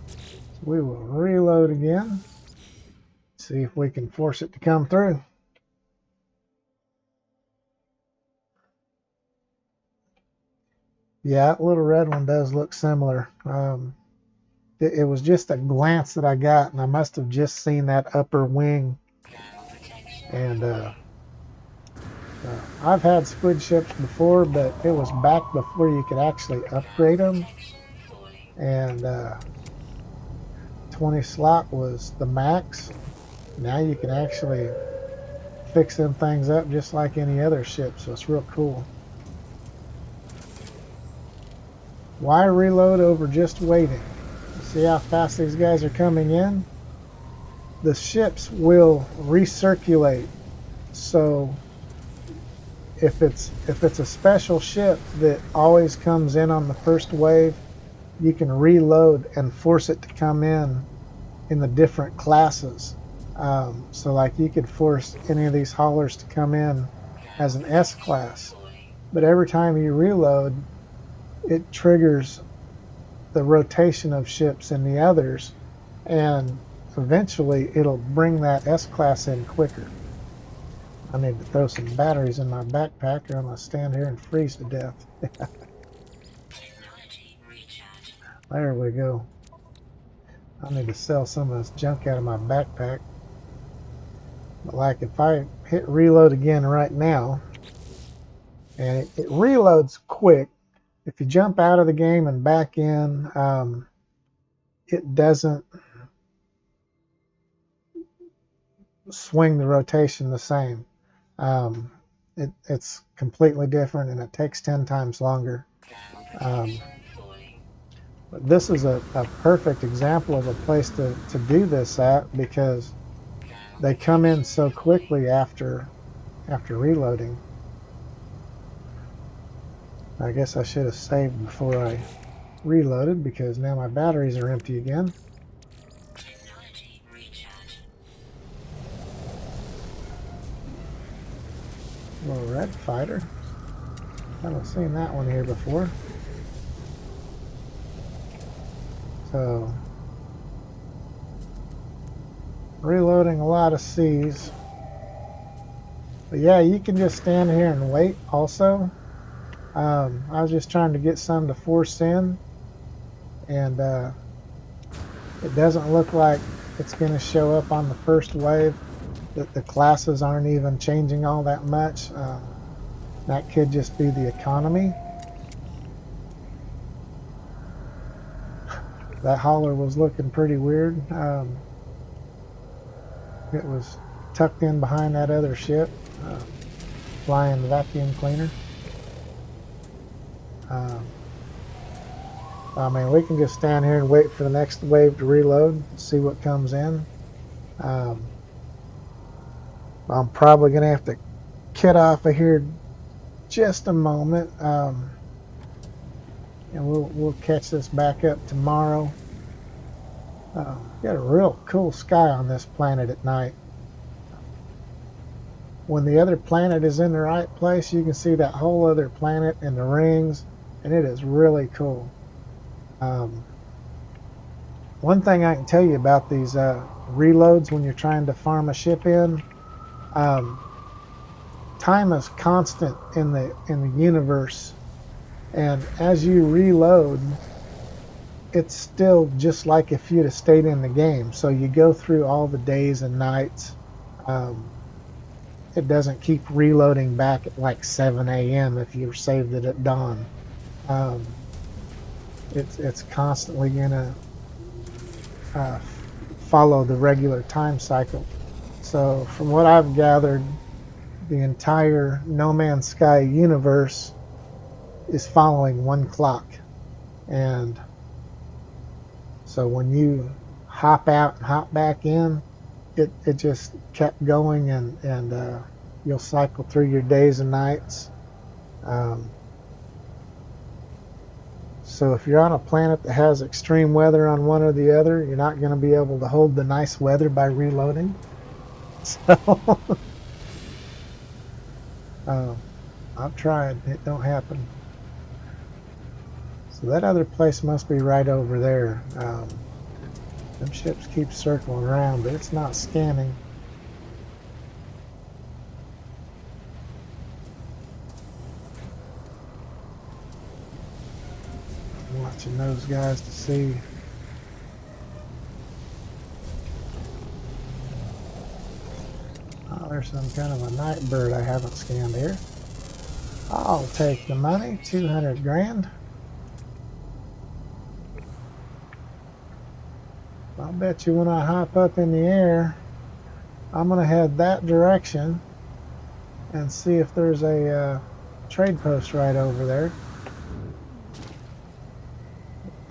so we will reload again. See if we can force it to come through. Yeah, that little red one does look similar. It was just a glance that I got, and I must have just seen that upper wing. And I've had squid ships before, but it was back before you could actually upgrade them. And 20 slot was the max. Now you can actually fix them things up just like any other ship, so it's real cool. Why reload over just waiting? See how fast these guys are coming in? The ships will recirculate, so if it's a special ship that always comes in on the first wave, you can reload and force it to come in the different classes. So like you could force any of these haulers to come in as an S class, but every time you reload, it triggers the rotation of ships in the others, and eventually it'll bring that S class in quicker. I need to throw some batteries in my backpack or I'm going to stand here and freeze to death. There we go. I need to sell some of this junk out of my backpack. But like if I hit reload again right now, and it reloads quick. If you jump out of the game and back in, it doesn't swing the rotation the same. It's completely different, and it takes 10 times longer. But this is a perfect example of a place to do this at, because they come in so quickly after reloading. I guess I should have saved before I reloaded, because now my batteries are empty again. Little red fighter. Haven't seen that one here before. So, reloading a lot of C's. But yeah, you can just stand here and wait also. I was just trying to get some to force in, and it doesn't look like it's going to show up on the first wave. The classes aren't even changing all that much. That could just be the economy. That hauler was looking pretty weird. It was tucked in behind that other ship, flying the vacuum cleaner. I mean, we can just stand here and wait for the next wave to reload, see what comes in. I'm probably going to have to get off of here just a moment, and we'll catch this back up tomorrow. Got a real cool sky on this planet at night. When the other planet is in the right place, you can see that whole other planet and the rings, and it is really cool. One thing I can tell you about these reloads when you're trying to farm a ship in, time is constant in the universe, and as you reload, it's still just like if you'd have stayed in the game. So you go through all the days and nights. It doesn't keep reloading back at like 7 a.m. if you saved it at dawn. It's constantly gonna follow the regular time cycle. So from what I've gathered, the entire No Man's Sky universe is following one clock, and so when you hop out and hop back in, it just kept going, and you'll cycle through your days and nights. So if you're on a planet that has extreme weather on one or the other, you're not going to be able to hold the nice weather by reloading. So I've tried. It don't happen. So that other place must be right over there. Them ships keep circling around, but it's not scanning. I'm watching those guys to see. Oh, there's some kind of a night bird I haven't scanned here. I'll take the money, 200 grand. I'll bet you when I hop up in the air, I'm going to head that direction and see if there's a trade post right over there.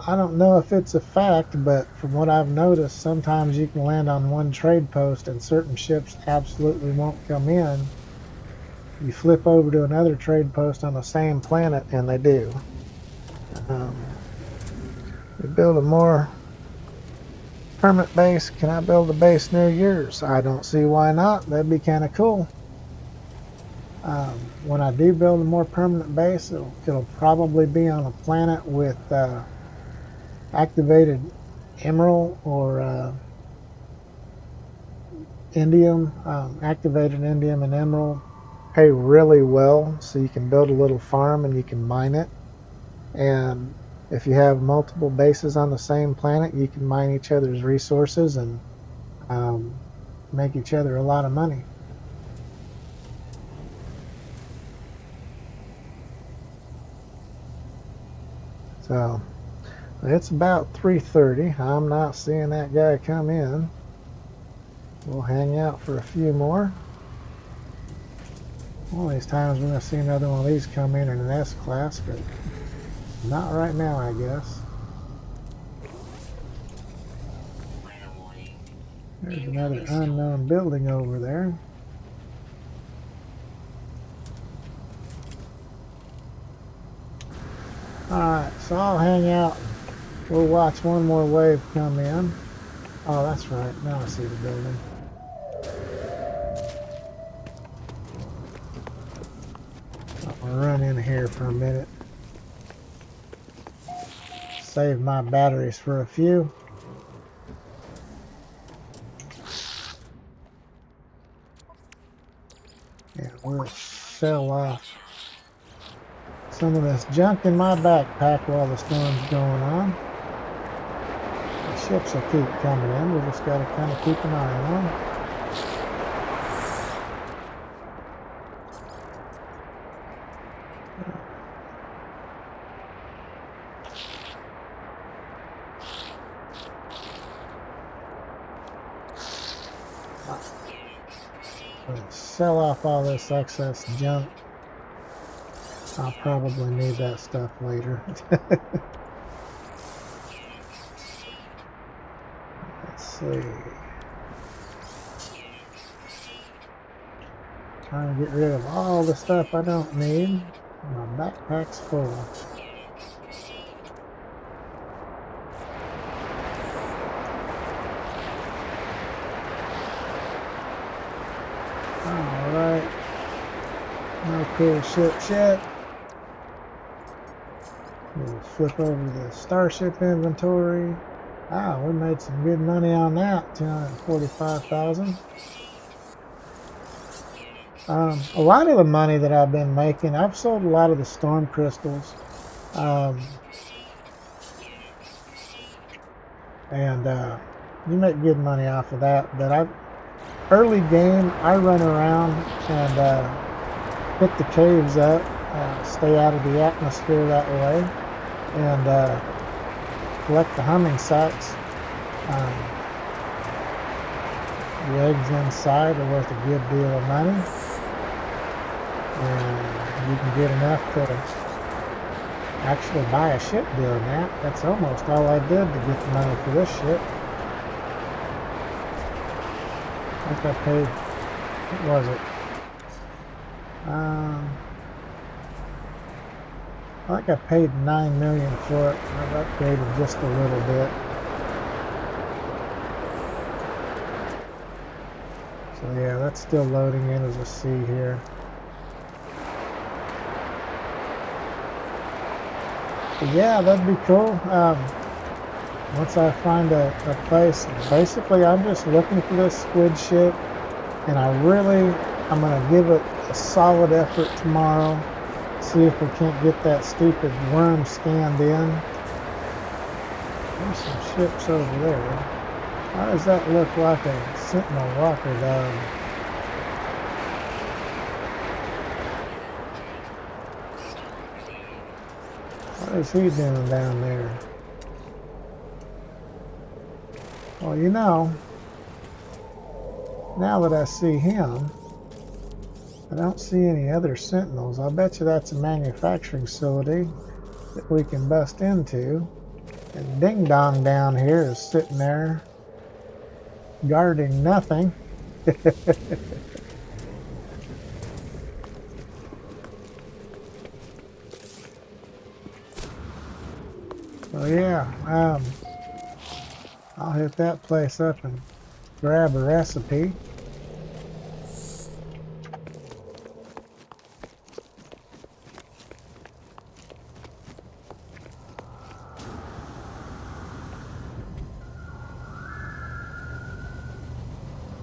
I don't know if it's a fact, but from what I've noticed, sometimes you can land on one trade post and certain ships absolutely won't come in. You flip over to another trade post on the same planet and they do. We build a more permanent base. Can I build a base near yours? I don't see why not. That'd be kind of cool. When I do build a more permanent base, it'll probably be on a planet with activated emerald or indium. Activated indium and emerald pay really well, so you can build a little farm and you can mine it. And if you have multiple bases on the same planet, you can mine each other's resources and make each other a lot of money. So it's about 3:30. I'm not seeing that guy come in. We'll hang out for a few more. One of these times we're going to see another one of these come in an S-class, but not right now, I guess. There's another unknown building over there. Alright, so I'll hang out. We'll watch one more wave come in. Oh, that's right. Now I see the building. I'll run in here for a minute. Save my batteries for a few. And we'll sell off some of this junk in my backpack while the storm's going on. The ships will keep coming in. We just got to kind of keep an eye on them. Sell off all this excess junk. I'll probably need that stuff later. Let's see. Trying to get rid of all the stuff I don't need. My backpack's full. Alright. No cool shit yet. We'll flip over the starship inventory. Ah, we made some good money on that. 245,000. A lot of the money that I've been making, I've sold a lot of the storm crystals. And you make good money off of that. But early game, I run around and hit the caves up, stay out of the atmosphere that way, and collect the humming sites. The eggs inside are worth a good deal of money, and you can get enough to actually buy a ship doing that. That's almost all I did to get the money for this ship. I think I paid, what was it? I think I paid $9 million for it. I've upgraded just a little bit. So yeah, that's still loading in as a C here. But yeah, that'd be cool. Once I find a place, basically I'm just looking for this squid ship, and I'm gonna give it a solid effort tomorrow. See if we can't get that stupid worm scanned in. There's some ships over there. Why does that look like a Sentinel walker dog? What is he doing down there? Well, you know, now that I see him, I don't see any other Sentinels. I bet you that's a manufacturing facility that we can bust into. And Ding Dong down here is sitting there guarding nothing. So yeah, I'll hit that place up and grab a recipe.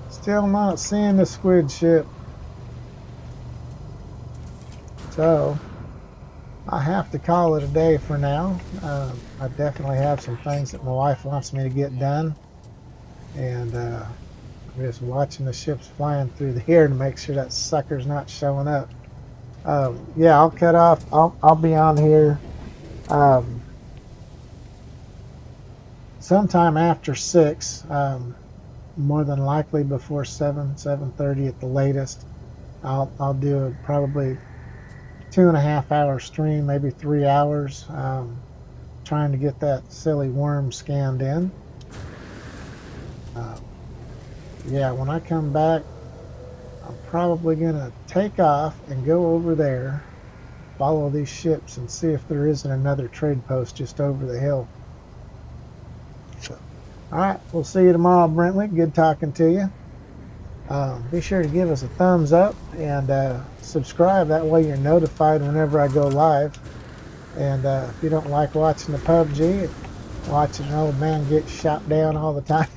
Still not seeing the squid ship. So I have to call it a day for now. I definitely have some things that my wife wants me to get done. And I'm just watching the ships flying through the air to make sure that sucker's not showing up. Yeah, I'll cut off. I'll be on here sometime after 6. More than likely before 7:30 at the latest. I'll do probably 2.5 hour stream, maybe 3 hours, trying to get that silly worm scanned in. Yeah, when I come back, I'm probably gonna take off and go over there, follow these ships, and see if there isn't another trade post just over the hill. All right, we'll see you tomorrow, Brentley. Good talking to you. Be sure to give us a thumbs up and subscribe. That way you're notified whenever I go live. And if you don't like watching the PUBG, watching an old man get shot down all the time,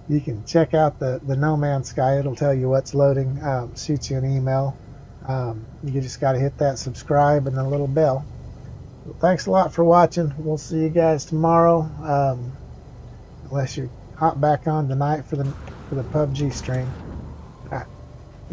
you can check out the No Man's Sky. It'll tell you what's loading, shoot you an email. You just got to hit that subscribe and the little bell. Well, thanks a lot for watching. We'll see you guys tomorrow, unless you hop back on tonight for the PUBG stream.